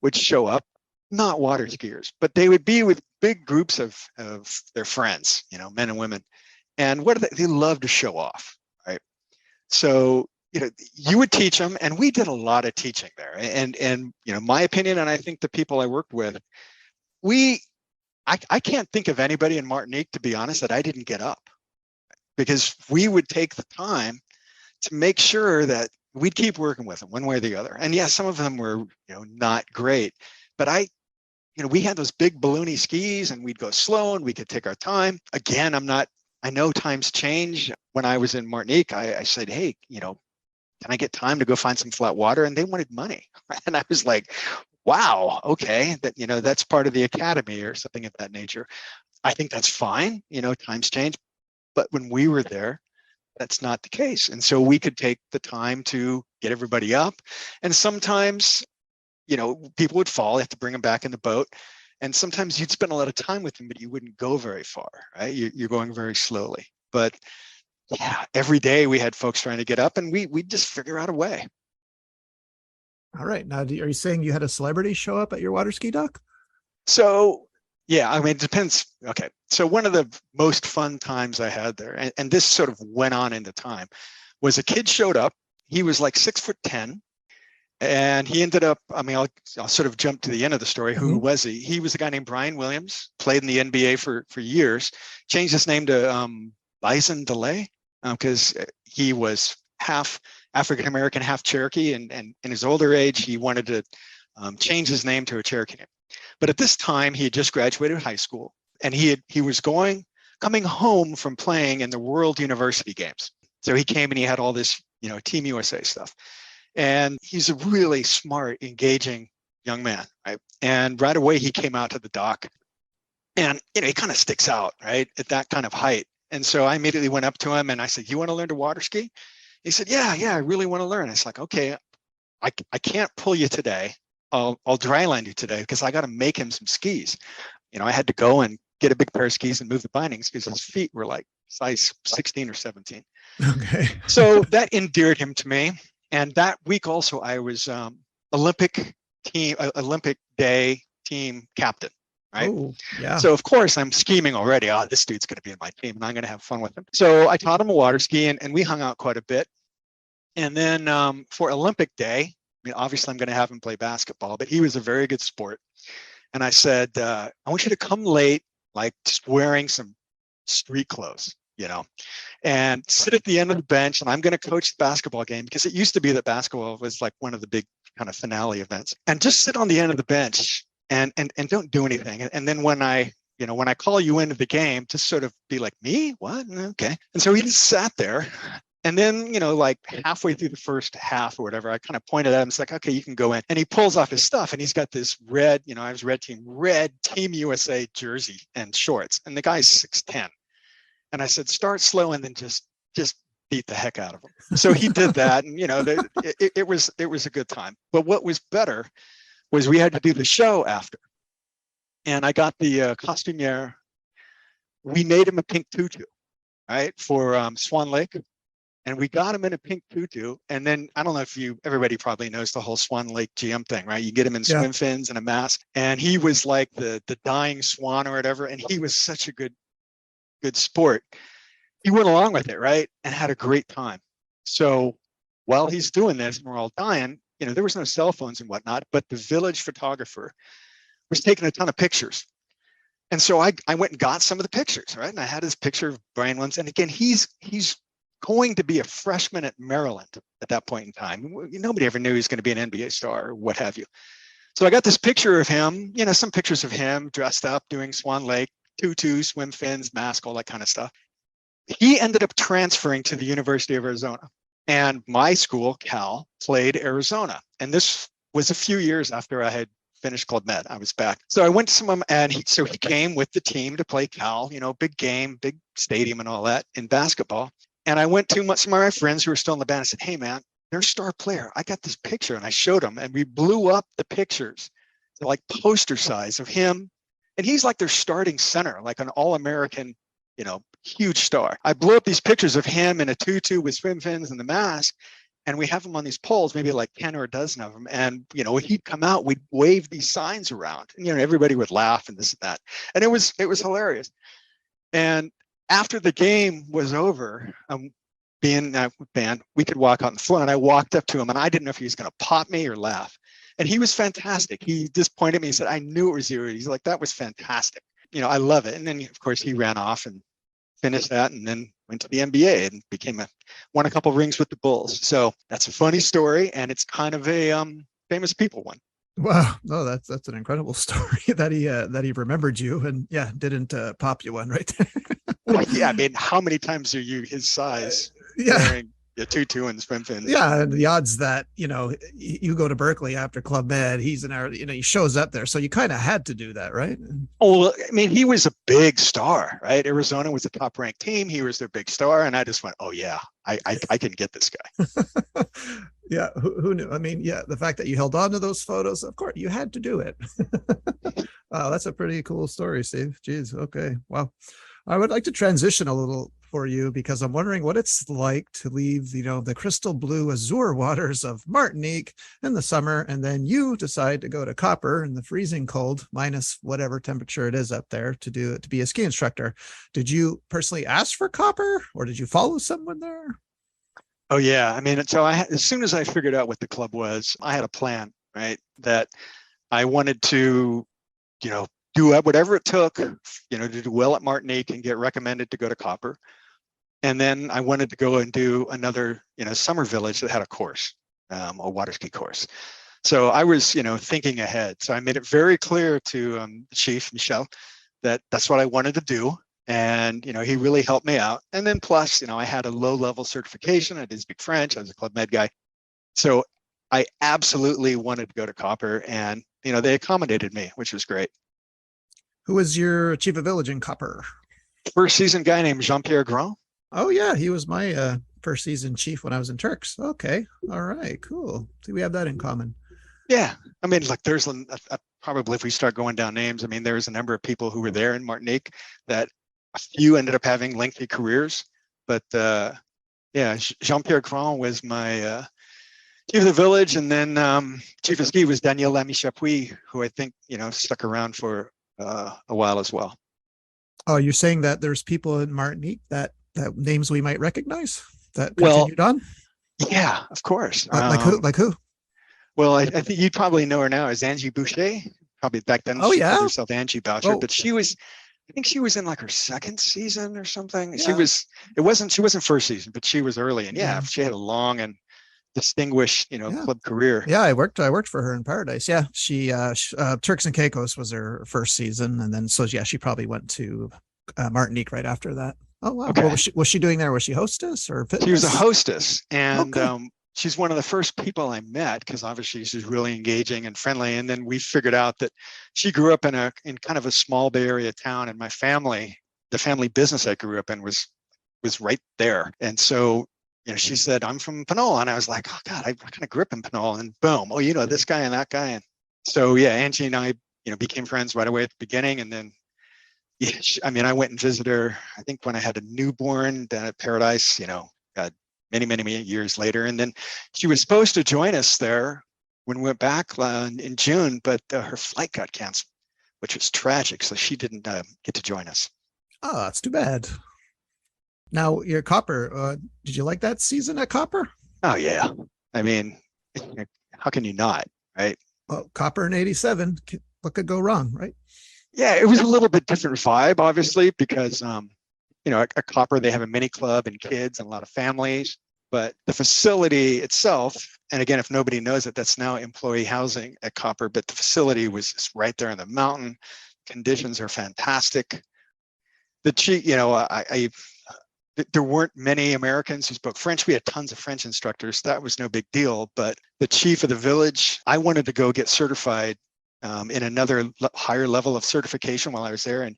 would show up. Not water skiers, but they would be with big groups of their friends, men and women. And what do they love to show off, right? So, you would teach them, and we did a lot of teaching there. And my opinion, and I think the people I worked with, I can't think of anybody in Martinique, to be honest, that I didn't get up, because we would take the time to make sure that we'd keep working with them one way or the other. And yeah, some of them were, not great, but we had those big balloony skis, and we'd go slow, and we could take our time. Again, I know times change. When I was in Martinique, I said, "Hey, can I get time to go find some flat water?" And they wanted money. And I was like, wow, okay, that's part of the academy or something of that nature. I think that's fine. Times change. But when we were there, that's not the case. And so we could take the time to get everybody up. And sometimes, people would fall, you have to bring them back in the boat. And sometimes you'd spend a lot of time with them, but you wouldn't go very far, right? You're going very slowly. But yeah, every day we had folks trying to get up, and we just figure out a way. All right. Now, are you saying you had a celebrity show up at your water ski dock? So yeah, I mean, it depends. Okay. So one of the most fun times I had there, and this sort of went on into time, was a kid showed up. He was like 6'10", and he ended up, I mean, I'll sort of jump to the end of the story. Who Mhm. was he? He was a guy named Brian Williams, played in the NBA for years, changed his name to Bison DeLay, because he was half African-American, half Cherokee. And in his older age, he wanted to change his name to a Cherokee name. But at this time, he had just graduated high school, and he was coming home from playing in the World University Games. So he came and he had all this, Team USA stuff. And he's a really smart, engaging young man, right? And right away he came out to the dock, and he kind of sticks out, right, at that kind of height. And so I immediately went up to him and I said, "You want to learn to water ski?" He said, "Yeah, I really want to learn." It's like, "Okay, I can't pull you today. I'll dry land you today, because I got to make him some skis." I had to go and get a big pair of skis and move the bindings, because his feet were like size 16 or 17. Okay. So that endeared him to me. And that week also, I was Olympic day team captain, right? Oh, yeah. So of course I'm scheming already. Oh, this dude's going to be in my team, and I'm going to have fun with him. So I taught him a water ski, and we hung out quite a bit. And then for Olympic day, I mean, obviously I'm going to have him play basketball, but he was a very good sport. And I said, "I want you to come late, like just wearing some street clothes, and sit at the end of the bench, and I'm going to coach the basketball game," because it used to be that basketball was like one of the big kind of finale events. "And just sit on the end of the bench and don't do anything. And then when I call you into the game, just sort of be like, 'Me? What? Okay.'" And so he just sat there. And then, like halfway through the first half or whatever, I kind of pointed at him. It's like, "Okay, you can go in." And he pulls off his stuff, and he's got this red, I was red Team USA jersey and shorts. And the guy's 6'10". And I said, "Start slow, and then just beat the heck out of him." So he did that, and it was a good time. But what was better was we had to do the show after. And I got the costumier. We made him a pink tutu, right, for Swan Lake. And we got him in a pink tutu. And then I don't know if everybody probably knows the whole Swan Lake GM thing, right? You get him in swim fins and a mask. And he was like the dying swan or whatever. And he was such a good sport. He went along with it, right? And had a great time. So while he's doing this and we're all dying, there was no cell phones and whatnot, but the village photographer was taking a ton of pictures. And so I went and got some of the pictures, right? And I had his picture of Brian Williams. And again, he's going to be a freshman at Maryland at that point in time. Nobody ever knew he was going to be an NBA star or what have you. So I got this picture of him, some pictures of him dressed up doing Swan Lake, tutu, swim fins, mask, all that kind of stuff. He ended up transferring to the University of Arizona. And my school, Cal, played Arizona. And this was a few years after I had finished Club Med. I was back. So I went to some, and he came with the team to play Cal, big game, big stadium and all that in basketball. And I went to some of my friends who were still in the band and said, hey, man, their star player. I got this picture. And I showed them, and we blew up the pictures to like poster size of him. And he's like their starting center, like an all-American, huge star. I blew up these pictures of him in a tutu with swim fins and the mask. And we have them on these poles, maybe like 10 or a dozen of them. And, he'd come out, we'd wave these signs around, and, everybody would laugh and this and that. And it was hilarious. And after the game was over, being a band, we could walk on the floor, and I walked up to him, and I didn't know if he was going to pop me or laugh. And he was fantastic. He just pointed at me and said, I knew it was you. He's like, that was fantastic. I love it. And then, of course, he ran off and finished that, and then went to the NBA and won a couple rings with the Bulls. So that's a funny story, and it's kind of a famous people one. Wow, no, that's an incredible story that he remembered you and didn't pop you one right there. Well, yeah, I mean, how many times are you his size wearing a tutu and swim fins? Yeah, and the odds that you go to Berkeley after Club Med, he's in our, he shows up there, so you kind of had to do that, right? Oh, well, I mean, he was a big star, right? Arizona was a top-ranked team. He was their big star, and I just went, oh yeah, I can get this guy. Yeah, who knew? I mean, the fact that you held on to those photos, of course, you had to do it. Wow, that's a pretty cool story, Steve. Jeez, okay, wow. I would like to transition a little for you because I'm wondering what it's like to leave, the crystal blue azure waters of Martinique in the summer, and then you decide to go to Copper in the freezing cold, minus whatever temperature it is up there, to be a ski instructor. Did you personally ask for Copper, or did you follow someone there? Oh yeah, I mean, so as soon as I figured out what the club was, I had a plan, right? That I wanted to, do whatever it took, to do well at Martinique and get recommended to go to Copper. And then I wanted to go and do another, summer village that had a course, a water ski course. So I was, thinking ahead. So I made it very clear to the chief, Michel, that that's what I wanted to do. And, he really helped me out. And then plus, I had a low-level certification. I did speak French. I was a Club Med guy. So I absolutely wanted to go to Copper, and, they accommodated me, which was great. Who was your chief of village in Copper? First season guy named Jean-Pierre Grand. Oh yeah, he was my first season chief when I was in Turks. Okay, all right, cool. See, we have that in common. Yeah, I mean, like there's probably, if we start going down names, I mean, there's a number of people who were there in Martinique that a few ended up having lengthy careers. But Jean-Pierre Grand was my chief of the village, and then chief of ski was Daniel Lamy-Chapuis, who I think stuck around for a while as well. Oh, you're saying that there's people in Martinique that names we might recognize that continued on? Yeah, of course. Like who? Like who? Well, I think you probably know her now as Angie Boucher. Probably back then she called herself Angie Boucher, but she was, I think she was in like her second season or something. Yeah. She wasn't first season, but she was early, and she had a long and distinguished club career. Yeah, I worked for her in Paradise. Yeah, she Turks and Caicos was her first season, and then she probably went to Martinique right after that. Oh wow. Okay. What was she doing there? Was she hostess or fitness? She was a hostess, and she's one of the first people I met, because obviously she's really engaging and friendly. And then we figured out that she grew up in kind of a small Bay Area town, and my family, the family business I grew up in was right there. And so she said, I'm from Panola. And I was like, oh God, I kind of grew up in Panola. And boom, this guy and that guy. And so, Angie and I became friends right away at the beginning. And then, yeah, I went and visited her, I think when I had a newborn down at Paradise, many, many, many years later. And then she was supposed to join us there when we went back in June, but her flight got canceled, which was tragic. So she didn't get to join us. Oh, that's too bad. Now, your Copper, did you like that season at Copper? Oh, yeah. I mean, how can you not, right? Well, Copper in 87, what could go wrong, right? Yeah, it was a little bit different vibe, obviously, because, at Copper, they have a mini club and kids and a lot of families. But the facility itself, and again, if nobody knows it, that's now employee housing at Copper, but the facility was just right there in the mountain. Conditions are fantastic. The chief, there weren't many Americans who spoke French. We had tons of French instructors. That was no big deal. But the chief of the village, I wanted to go get certified in another higher level of certification while I was there. And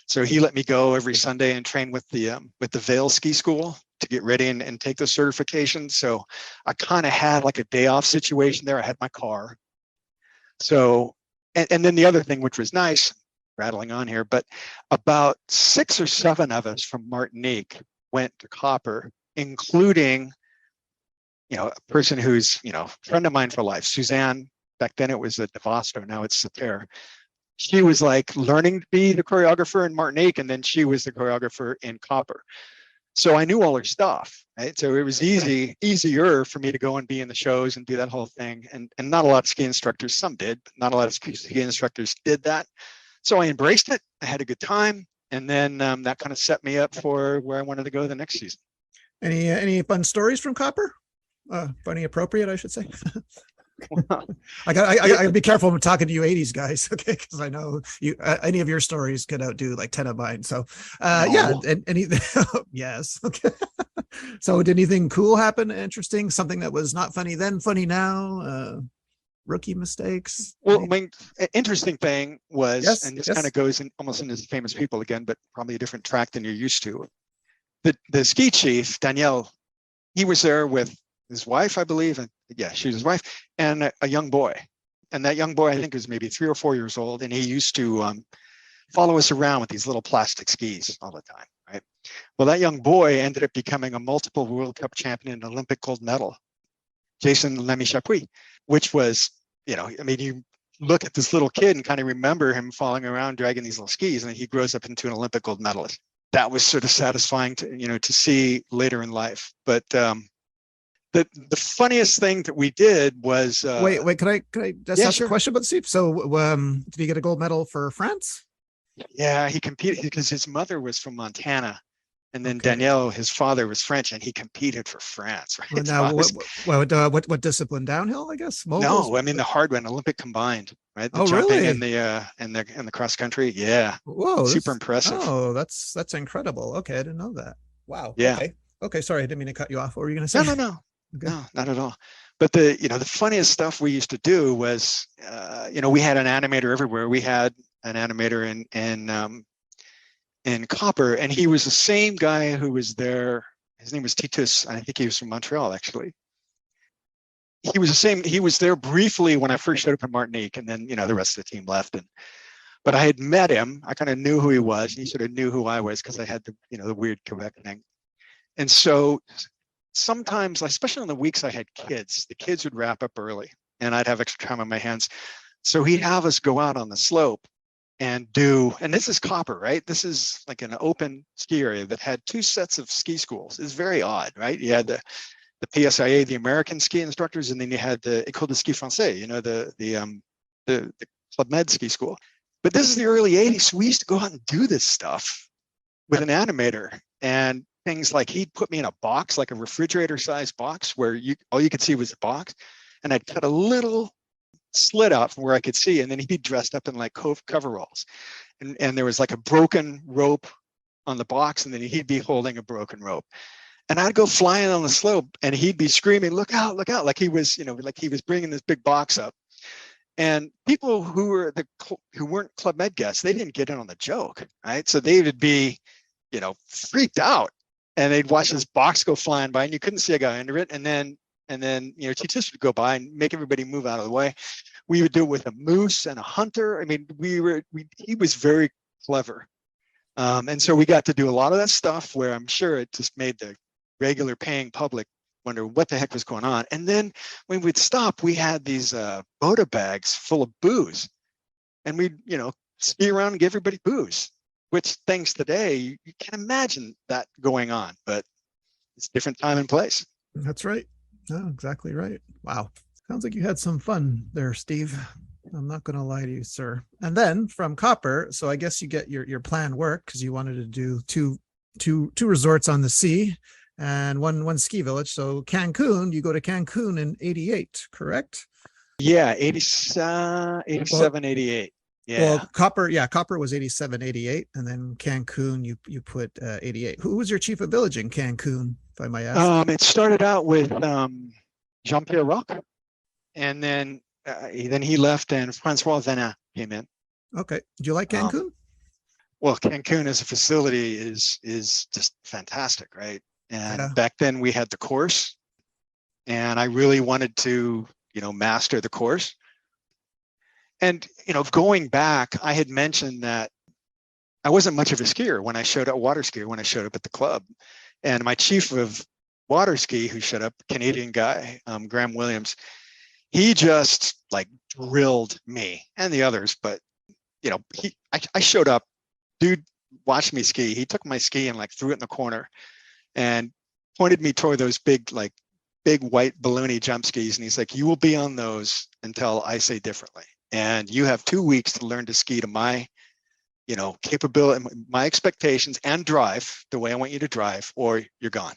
so he let me go every Sunday and train with the Vail Ski School to get ready and take those certifications. So I kind of had like a day off situation there. I had my car. So, and then the other thing, which was nice, rattling on here, but about 6 or 7 of us from Martinique went to Copper, including, a person who's, a friend of mine for life, Suzanne. Back then it was a Devasto, now it's Saper. She was like learning to be the choreographer in Martinique, and then she was the choreographer in Copper. So I knew all her stuff, right? So it was easier for me to go and be in the shows and do that whole thing. And not a lot of ski instructors, some did, but not a lot of ski instructors did that. So I embraced it. I had a good time. And then that kind of set me up for where I wanted to go the next season. Any fun stories from Copper? Funny, appropriate, I should say. I gotta be careful when I'm talking to you 80s guys, okay? Because I know you any of your stories could outdo like 10 of mine. So yeah, and any yes, okay. So did anything cool happen, interesting, something that was not funny then, funny now, rookie mistakes? Well, interesting thing was, yes, and this yes. kind of goes in almost into famous people again, but probably a different track than you're used to. The ski chief, Danielle, he was there with his wife, I believe, and yeah, she was his wife, and a young boy. And that young boy, I think, was maybe 3 or 4 years old, and he used to follow us around with these little plastic skis all the time, right? Well, that young boy ended up becoming a multiple World Cup champion and Olympic gold medal, Jason Lamy-Chapuis, which was, you look at this little kid and kind of remember him following around dragging these little skis, and he grows up into an Olympic gold medalist. That was sort of satisfying to see later in life. But the funniest thing that we did was wait, can I just ask a question about Steve? So did he get a gold medal for France? Yeah, he competed because his mother was from Montana, and then Danielle, his father, was French, and he competed for France. Right? Well, now, what discipline? Downhill, I guess. Moguls? No, I mean the hard one, Olympic combined, right? The oh, jumping really? and the cross country. Yeah. Whoa, super impressive. Oh, that's incredible. Okay, I didn't know that. Wow. Yeah. Okay. Sorry, I didn't mean to cut you off. What were you going to say? No. Okay. No, not at all. But the funniest stuff we used to do was, we had an animator everywhere. We had an animator in Copper, and he was the same guy who was there. His name was Titus, and I think he was from Montreal, actually. He was there briefly when I first showed up in Martinique, and then, the rest of the team left. But I had met him. I kind of knew who he was, and he sort of knew who I was because I had the weird Quebec thing. And so sometimes, especially on the weeks I had kids, the kids would wrap up early and I'd have extra time on my hands. So he'd have us go out on the slope and this is Copper, right? This is like an open ski area that had 2 sets of ski schools. It's very odd, right? You had the PSIA, the American ski instructors, and then you had the École de Ski Français, the Club Med ski school. But this is the early 80s. So we used to go out and do this stuff with an animator, and things like he'd put me in a box, like a refrigerator-sized box, where all you could see was a box, and I'd cut a little slit out from where I could see, and then he'd be dressed up in like coveralls, and there was like a broken rope on the box, and then he'd be holding a broken rope, and I'd go flying on the slope, and he'd be screaming, "Look out! Look out!" Like he was, like he was bringing this big box up. And people who weren't Club Med guests, they didn't get in on the joke, right? So they would be, freaked out, and they'd watch this box go flying by, and you couldn't see a guy under it. And then Titus would go by and make everybody move out of the way. We would do it with a moose and a hunter. I mean, he was very clever. And so we got to do a lot of that stuff where I'm sure it just made the regular paying public wonder what the heck was going on. And then when we'd stop, we had these Boda bags full of booze. And we'd, ski around and give everybody booze, which things today, you can't imagine that going on, but it's a different time and place. That's right. Oh, exactly right. Wow. Sounds like you had some fun there, Steve. I'm not going to lie to you, sir. And then from Copper, so I guess you get your planned work because you wanted to do two resorts on the sea and one ski village. So Cancun, you go to Cancun in 88, correct? Yeah, 87, 88. Yeah. Well, Copper was 87, 88, and then Cancun, you put 88. Who was your chief of village in Cancun, if I might ask? It started out with Jean-Pierre Roch, and then he left, and Francois Venin came in. Okay. Do you like Cancun? Well, Cancun as a facility is just fantastic, right? And back then we had the course, and I really wanted to, master the course. And, going back, I had mentioned that I wasn't much of a skier when I showed up, water skier, when I showed up at the club. And my chief of water ski, who showed up, Canadian guy, Graham Williams, he just like drilled me and the others. But, I showed up, dude watched me ski. He took my ski and like threw it in the corner and pointed me toward those big white balloony jump skis. And he's like, you will be on those until I say differently. And you have 2 weeks to learn to ski to my, capability, my expectations, and drive the way I want you to drive, or you're gone.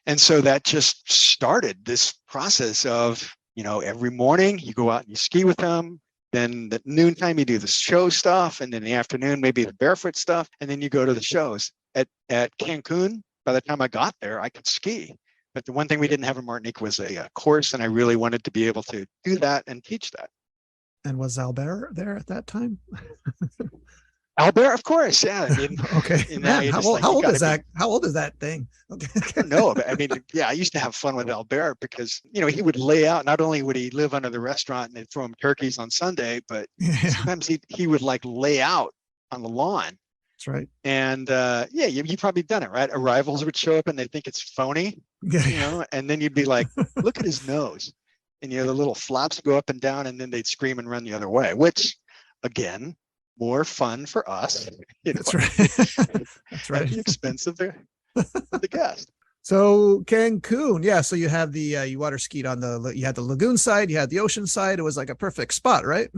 And so that just started this process of, every morning you go out and you ski with them. Then at noontime you do the show stuff, and then in the afternoon maybe the barefoot stuff, and then you go to the shows. At Cancun, by the time I got there, I could ski. But the one thing we didn't have in Martinique was a course, and I really wanted to be able to do that and teach that. And was Albert there at that time? Albert, of course, yeah. I mean, okay. Man, how old is that? How old is that thing? Okay. No, but I mean, yeah, I used to have fun with Albert because he would lay out. Not only would he live under the restaurant and they'd throw him turkeys on Sunday, but sometimes he would like lay out on the lawn. That's right. And you probably done it, right? Arrivals would show up and they think it's phony, and then you'd be like, look at his nose. And, the little flaps go up and down, and then they'd scream and run the other way, which, again, more fun for us. That's right. That's right. At the expense of the guest. So Cancun, yeah. So you have you water skied you had the lagoon side, you had the ocean side. It was like a perfect spot, right?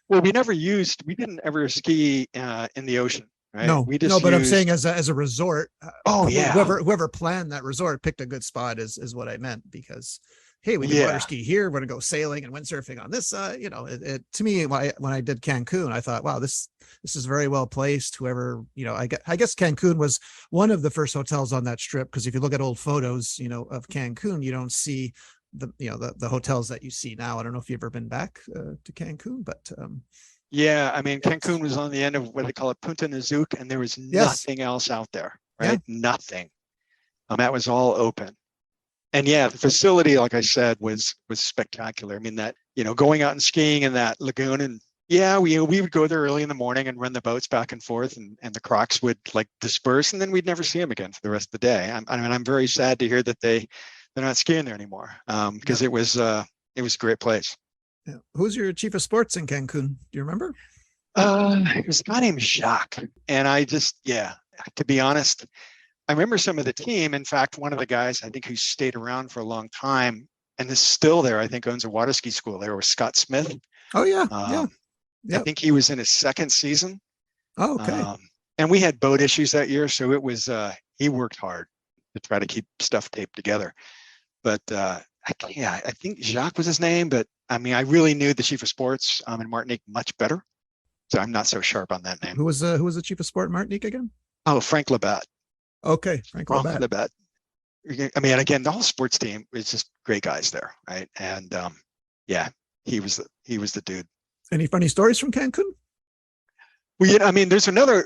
Well, we didn't ever ski in the ocean. Right? No, but I'm saying as a resort. Whoever planned that resort picked a good spot is what I meant, because hey, we can water ski here. We're going to go sailing and windsurfing on this side. To me, when I did Cancun, I thought, wow, this is very well placed. Whoever, I guess Cancun was one of the first hotels on that strip, because if you look at old photos, of Cancun, you don't see the hotels that you see now. I don't know if you've ever been back to Cancun, but yeah, I mean, Cancun was on the end of what they call it, Punta Nizuc, and there was nothing else out there, right? Yeah. Nothing. That was all open. And yeah, the facility, like I said, was spectacular. I mean, that, going out and skiing in that lagoon, and we would go there early in the morning and run the boats back and forth, and the crocs would like disperse, and then we'd never see them again for the rest of the day. I'm very sad to hear that they're not skiing there anymore, because it was a great place. Yeah. Who's your chief of sports in Cancun? Do you remember? It was a guy named Jacques, and to be honest, I remember some of the team. In fact, one of the guys, I think, who stayed around for a long time and is still there, I think, owns a water ski school there, was Scott Smith. Oh, yeah. I think he was in his second season. Oh, okay. And we had boat issues that year, so it was, he worked hard to try to keep stuff taped together. But I think Jacques was his name, but I mean, I really knew the chief of sports in Martinique much better. So I'm not so sharp on that name. Who was the chief of sport in Martinique again? Oh, Frank Labatt. Okay, Frank Labatt. I mean, again, the whole sports team is just great guys there, right? And he was the dude. Any funny stories from Cancun? Well, I mean, there's another.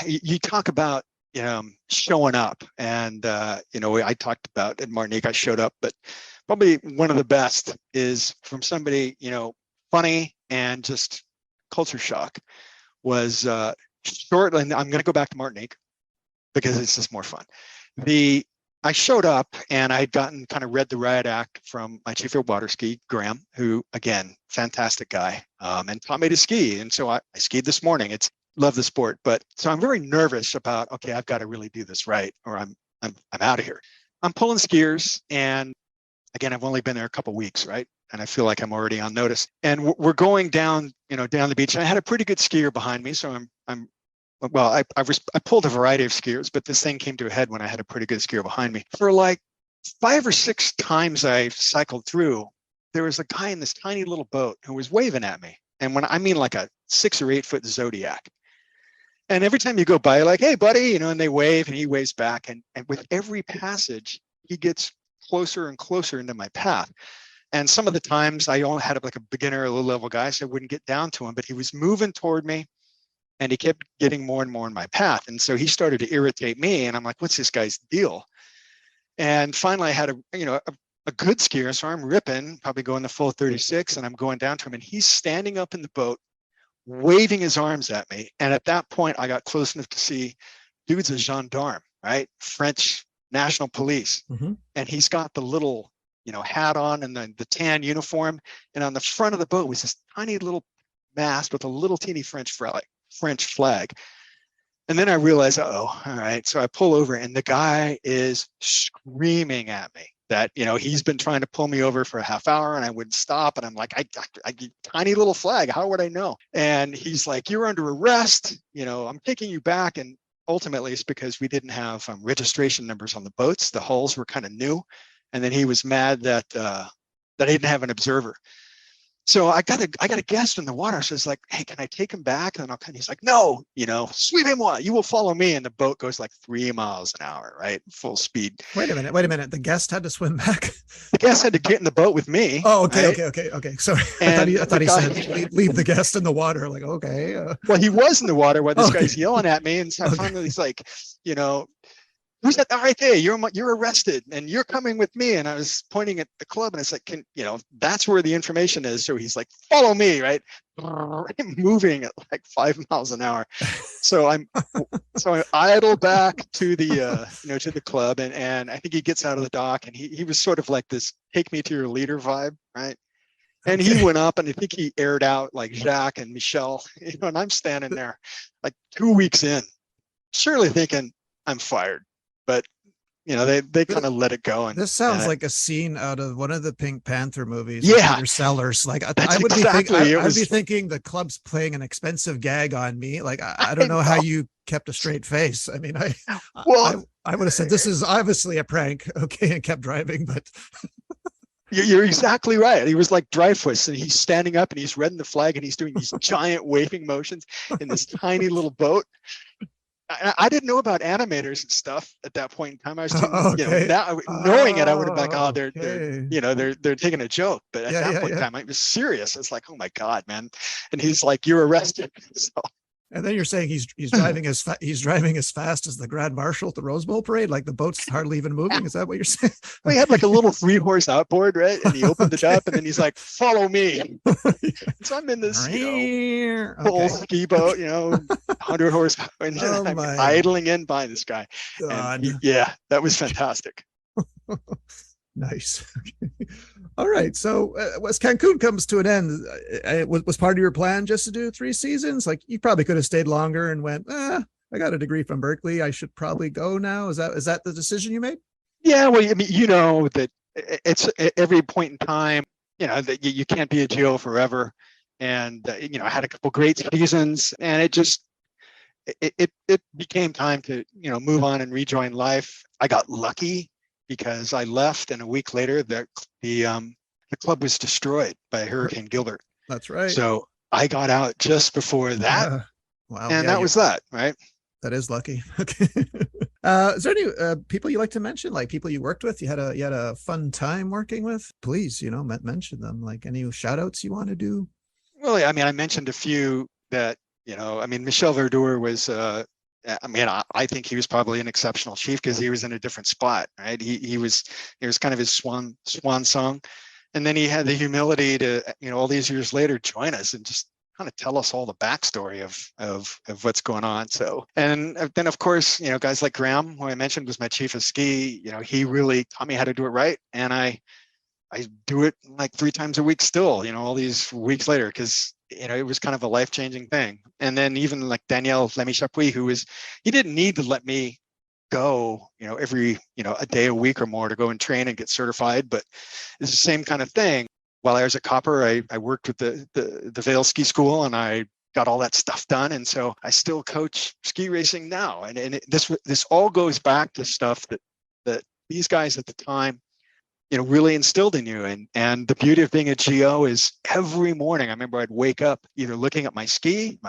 You talk about showing up, and I talked about at Martinique, I showed up, but probably one of the best is from somebody funny and just culture shock was short. And I'm going to go back to Martinique because it's just more fun. I showed up and I had read the riot act from my chief of water ski, Graham, who, again, fantastic guy, and taught me to ski. And so I skied this morning. Love the sport, but so I'm very nervous about, okay, I've got to really do this right, or I'm out of here. I'm pulling skiers, and again, I've only been there a couple of weeks, right? And I feel like I'm already on notice. And we're going down, down the beach. And I had a pretty good skier behind me, so I pulled a variety of skiers, but this thing came to a head when I had a pretty good skier behind me. For like 5 or 6 times I cycled through, there was a guy in this tiny little boat who was waving at me. And when I mean like a 6 or 8 foot Zodiac. And every time you go by, like, hey, buddy, and they wave and he waves back. And with every passage, he gets closer and closer into my path. And some of the times I only had like a beginner, a low level guy, so I wouldn't get down to him, but he was moving toward me and he kept getting more and more in my path. And so he started to irritate me. And I'm like, what's this guy's deal? And finally I had a good skier. So I'm ripping, probably going the full 36, and I'm going down to him and he's standing up in the boat, waving his arms at me. And at that point, I got close enough to see, dude's a gendarme, right? French National Police. Mm-hmm. And he's got the little, hat on and the tan uniform. And on the front of the boat was this tiny little mast with a little teeny French flag. And then I realized, all right. So I pull over and the guy is screaming at me that, he's been trying to pull me over for a half hour and I wouldn't stop. And I'm like, I tiny little flag. How would I know? And he's like, you're under arrest. I'm taking you back. And ultimately it's because we didn't have registration numbers on the boats. The hulls were kind of new. And then he was mad that I didn't have an observer. So I got a guest in the water. So it's like, hey, can I take him back? And he's like, no, sweep him on. You will follow me. And the boat goes like 3 miles an hour, right? Full speed. Wait a minute. The guest had to swim back. The guest had to get in the boat with me. Oh, okay, right? okay. Sorry. I thought he said leave the guest in the water. Like, okay. Well, he was in the water while this guy's yelling at me. And so finally he's like, who's that? All right, there, you're arrested and you're coming with me. And I was pointing at the club and I said, that's where the information is. So he's like, follow me, right? I'm moving at like 5 miles an hour. So I idle back to the, to the club. And I think he gets out of the dock and he was sort of like this, take me to your leader vibe, right? And he went up and I think he aired out like Jacques and Michel, and I'm standing there like 2 weeks in, surely thinking I'm fired. But they kind of let it go. And this sounds like a scene out of one of the Pink Panther movies. Yeah, Peter Sellers. Like I'd be thinking the club's playing an expensive gag on me. Like I don't know how you kept a straight face. I mean, I would have said this is obviously a prank, okay, and kept driving. But you're exactly right. He was like Dreyfus, and he's standing up and he's reading the flag and he's doing these giant waving motions in this tiny little boat. I didn't know about animators and stuff at that point in time. I was, now knowing it, I would have been like, they're taking a joke. But at that point in time, I was serious. It's like, oh my God, man! And he's like, you're arrested. So. And then you're saying he's driving as fast as the Grand Marshal at the Rose Bowl parade, like the boat's hardly even moving. Is that what you're saying? Well, he had like a little 3-horse outboard, right? And he opened it up, and then he's like, "Follow me." So I'm in this, full ski boat, 100 horsepower engine. I'm idling in by this guy. And that was fantastic. Nice. All right. So as Cancun comes to an end, was part of your plan just to do 3 seasons? Like you probably could have stayed longer and went, I got a degree from Berkeley. I should probably go now. Is that the decision you made? Yeah. Well, I mean, that it's at every point in time, that you can't be a GO forever. And, I had a couple great seasons and it became time to, move on and rejoin life. I got lucky because I left and a week later the club was destroyed by Hurricane Gilbert. That's right. So I got out just before that. Wow. And that was that, right? That is lucky. Okay. Is there any people you like to mention, like people you worked with, you had a fun time working with? Please, mention them. Like any shout outs you want to do? Well, I mean, I mentioned a few that, Michel Verdour was I think he was probably an exceptional chief because he was in a different spot, right? He was kind of his swan song. And then he had the humility to, all these years later, join us and just kind of tell us all the backstory of what's going on. So, and then of course, guys like Graham, who I mentioned was my chief of ski, he really taught me how to do it right. And I do it like 3 times a week still, all these weeks later, because, it was kind of a life-changing thing. And then even like Danielle Lamy-Chapuis, he didn't need to let me go, every, a day a week or more to go and train and get certified, but it's the same kind of thing. While I was at Copper, I worked with the Vail Ski School, and I got all that stuff done. And so I still coach ski racing now. And this all goes back to stuff that these guys at the time, really instilled in you. And the beauty of being a GO is every morning, I remember I'd wake up either looking at my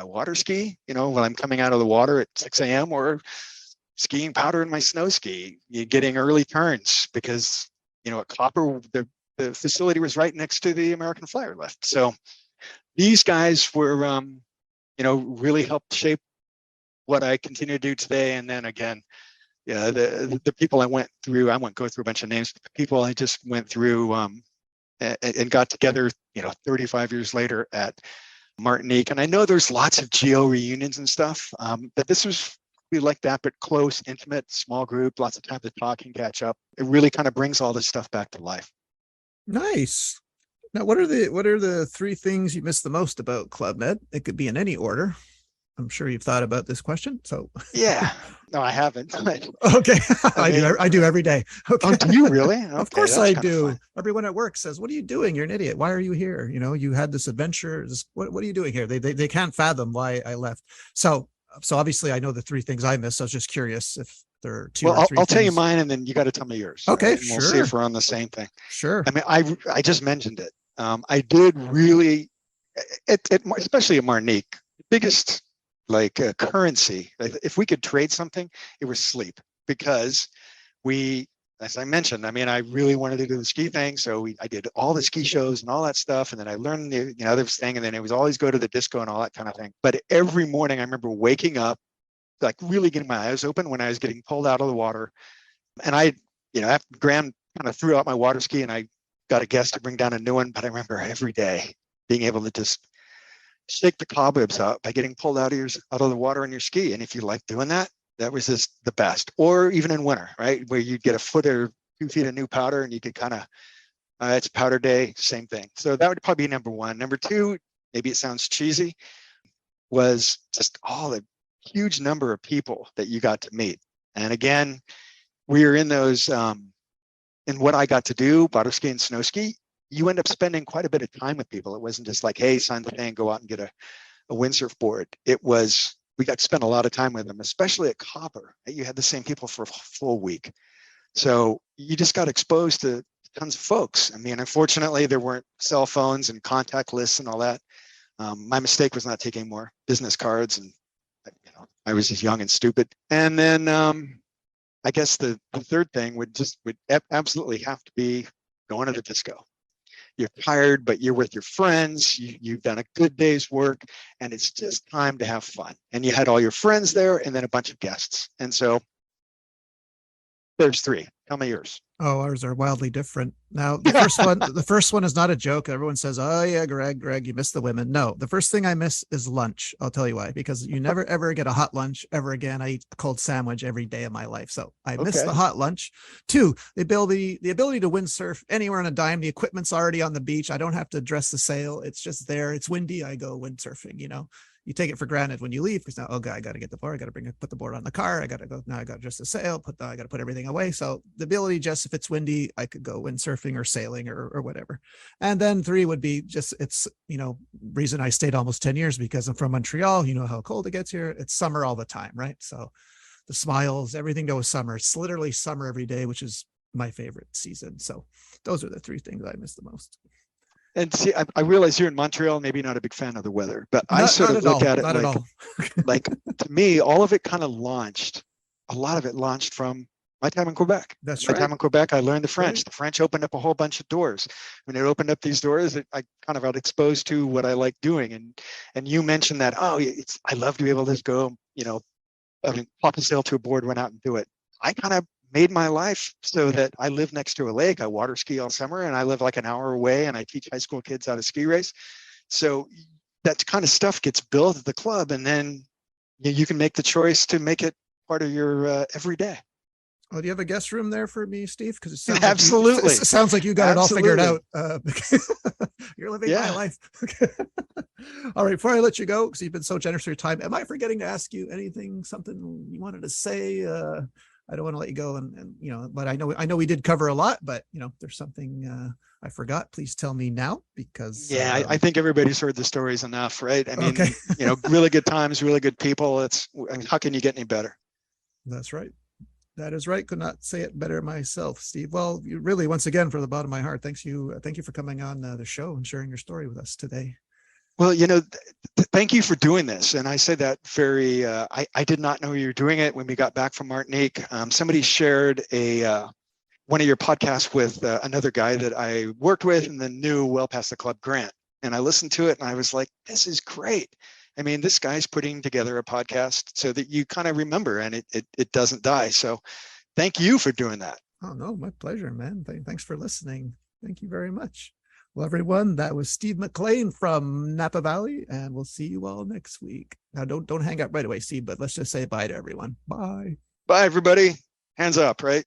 water ski, when I'm coming out of the water at 6 a.m. or skiing powder in my snow ski, getting early turns because, at Copper, the facility was right next to the American Flyer lift. So these guys were, really helped shape what I continue to do today. And then again, the people I won't go through a bunch of names, but the people I just went through and got together, 35 years later at Martinique. And I know there's lots of GO reunions and stuff, but this was really like that, but close, intimate, small group, lots of time to talk and catch up. It really kind of brings all this stuff back to life. Nice. Now, what are the 3 things you miss the most about Club Med? It could be in any order. I'm sure you've thought about this question. So yeah, no, I haven't. Okay, I do every day. Okay. Oh, do you really? Okay, of course I do. Everyone at work says, "What are you doing? You're an idiot. Why are you here? You had this adventure. What are you doing here?" They can't fathom why I left. So obviously I know the 3 things I miss. I was just curious if there are 2 or 3. I'll tell you mine, and then you got to tell me yours. Okay, right? sure. We'll see if we're on the same thing. Sure. I mean, I just mentioned it. I did really, especially at Martinique, biggest currency. If we could trade something, it was sleep, because as I mentioned, I mean, I really wanted to do the ski thing. So I did all the ski shows and all that stuff. And then I learned the other thing. And then it was always go to the disco and all that kind of thing. But every morning I remember waking up, like really getting my eyes open when I was getting pulled out of the water. And after Graham kind of threw out my water ski and I got a guest to bring down a new one. But I remember every day being able to just shake the cobwebs out by getting pulled out of the water on your ski. And if you like doing that, that was just the best. Or even in winter, right, where you'd get a foot or 2 feet of new powder and you could kind of, it's powder day, same thing. So that would probably be number 1. Number 2, maybe it sounds cheesy, was just all the huge number of people that you got to meet. And again, we are in those, in what I got to do, water ski and snow ski, you end up spending quite a bit of time with people. It wasn't just like, hey, sign the thing, go out and get a windsurf board. We got to spend a lot of time with them, especially at Copper. You had the same people for a full week. So you just got exposed to tons of folks. I mean, unfortunately, there weren't cell phones and contact lists and all that. My mistake was not taking more business cards, and I was just young and stupid. And then I guess the third thing would absolutely have to be going to the disco. You're tired, but you're with your friends. You've done a good day's work, and it's just time to have fun. And you had all your friends there, and then a bunch of guests. And so there's 3. Tell me yours. Oh, ours are wildly different. Now, the first one is not a joke. Everyone says, "Oh yeah, Greg, you miss the women." No, the first thing I miss is lunch. I'll tell you why. Because you never ever get a hot lunch ever again. I eat a cold sandwich every day of my life, so I miss the hot lunch. 2, the ability to windsurf anywhere on a dime. The equipment's already on the beach. I don't have to dress the sail. It's just there. It's windy. I go windsurfing. You take it for granted when you leave, because now, I got to get the board. I got to put the board on the car. I got to go. Now I got just a sail. I got to put everything away. So the ability, just if it's windy, I could go windsurfing or sailing or whatever. And then 3 would be just, it's, reason I stayed almost 10 years, because I'm from Montreal. You know how cold it gets here. It's summer all the time, right? So the smiles, everything goes summer. It's literally summer every day, which is my favorite season. So those are the 3 things I miss the most. And see, I realize you're in Montreal, maybe not a big fan of the weather, but I sort of look at it like, like, to me, all of it kind of launched. A lot of it launched from my time in Quebec. That's my right. time in Quebec, I learned the French. Right. The French opened up a whole bunch of doors. When it opened up these doors, I kind of got exposed to what I like doing. And you mentioned that, I love to be able to just go, pop a sail to a board, run out and do it. I kind of made my life so that I live next to a lake. I water ski all summer, and I live like an hour away, and I teach high school kids how to ski race. So that kind of stuff gets built at the club, and then you can make the choice to make it part of your everyday. Oh, do you have a guest room there for me, Steve? Because it sounds Absolutely. Like it sounds like you got Absolutely. it all figured out. You're living my life. All right. Before I let you go, because you've been so generous with your time, am I forgetting to ask you anything, something you wanted to say? I don't want to let you go, and but I know we did cover a lot, but if there's something I forgot, please tell me now, because I think everybody's heard the stories enough, right? I mean, okay. Really good times, really good people. How can you get any better? That's right. That is right. Could not say it better myself, Steve. Well, you really, once again, from the bottom of my heart, thank you for coming on the show and sharing your story with us today. Well, thank you for doing this. And I say that very, I did not know you were doing it when we got back from Martinique. Somebody shared one of your podcasts with another guy that I worked with and then knew well past the club, Grant. And I listened to it and I was like, this is great. I mean, this guy's putting together a podcast so that you kind of remember, and it doesn't die. So thank you for doing that. Oh, no, my pleasure, man. Thanks for listening. Thank you very much. Well, everyone, that was Steve McClaine from Napa Valley, and we'll see you all next week. Now, don't hang up right away, Steve, but let's just say bye to everyone. Bye. Bye, everybody. Hands up, right?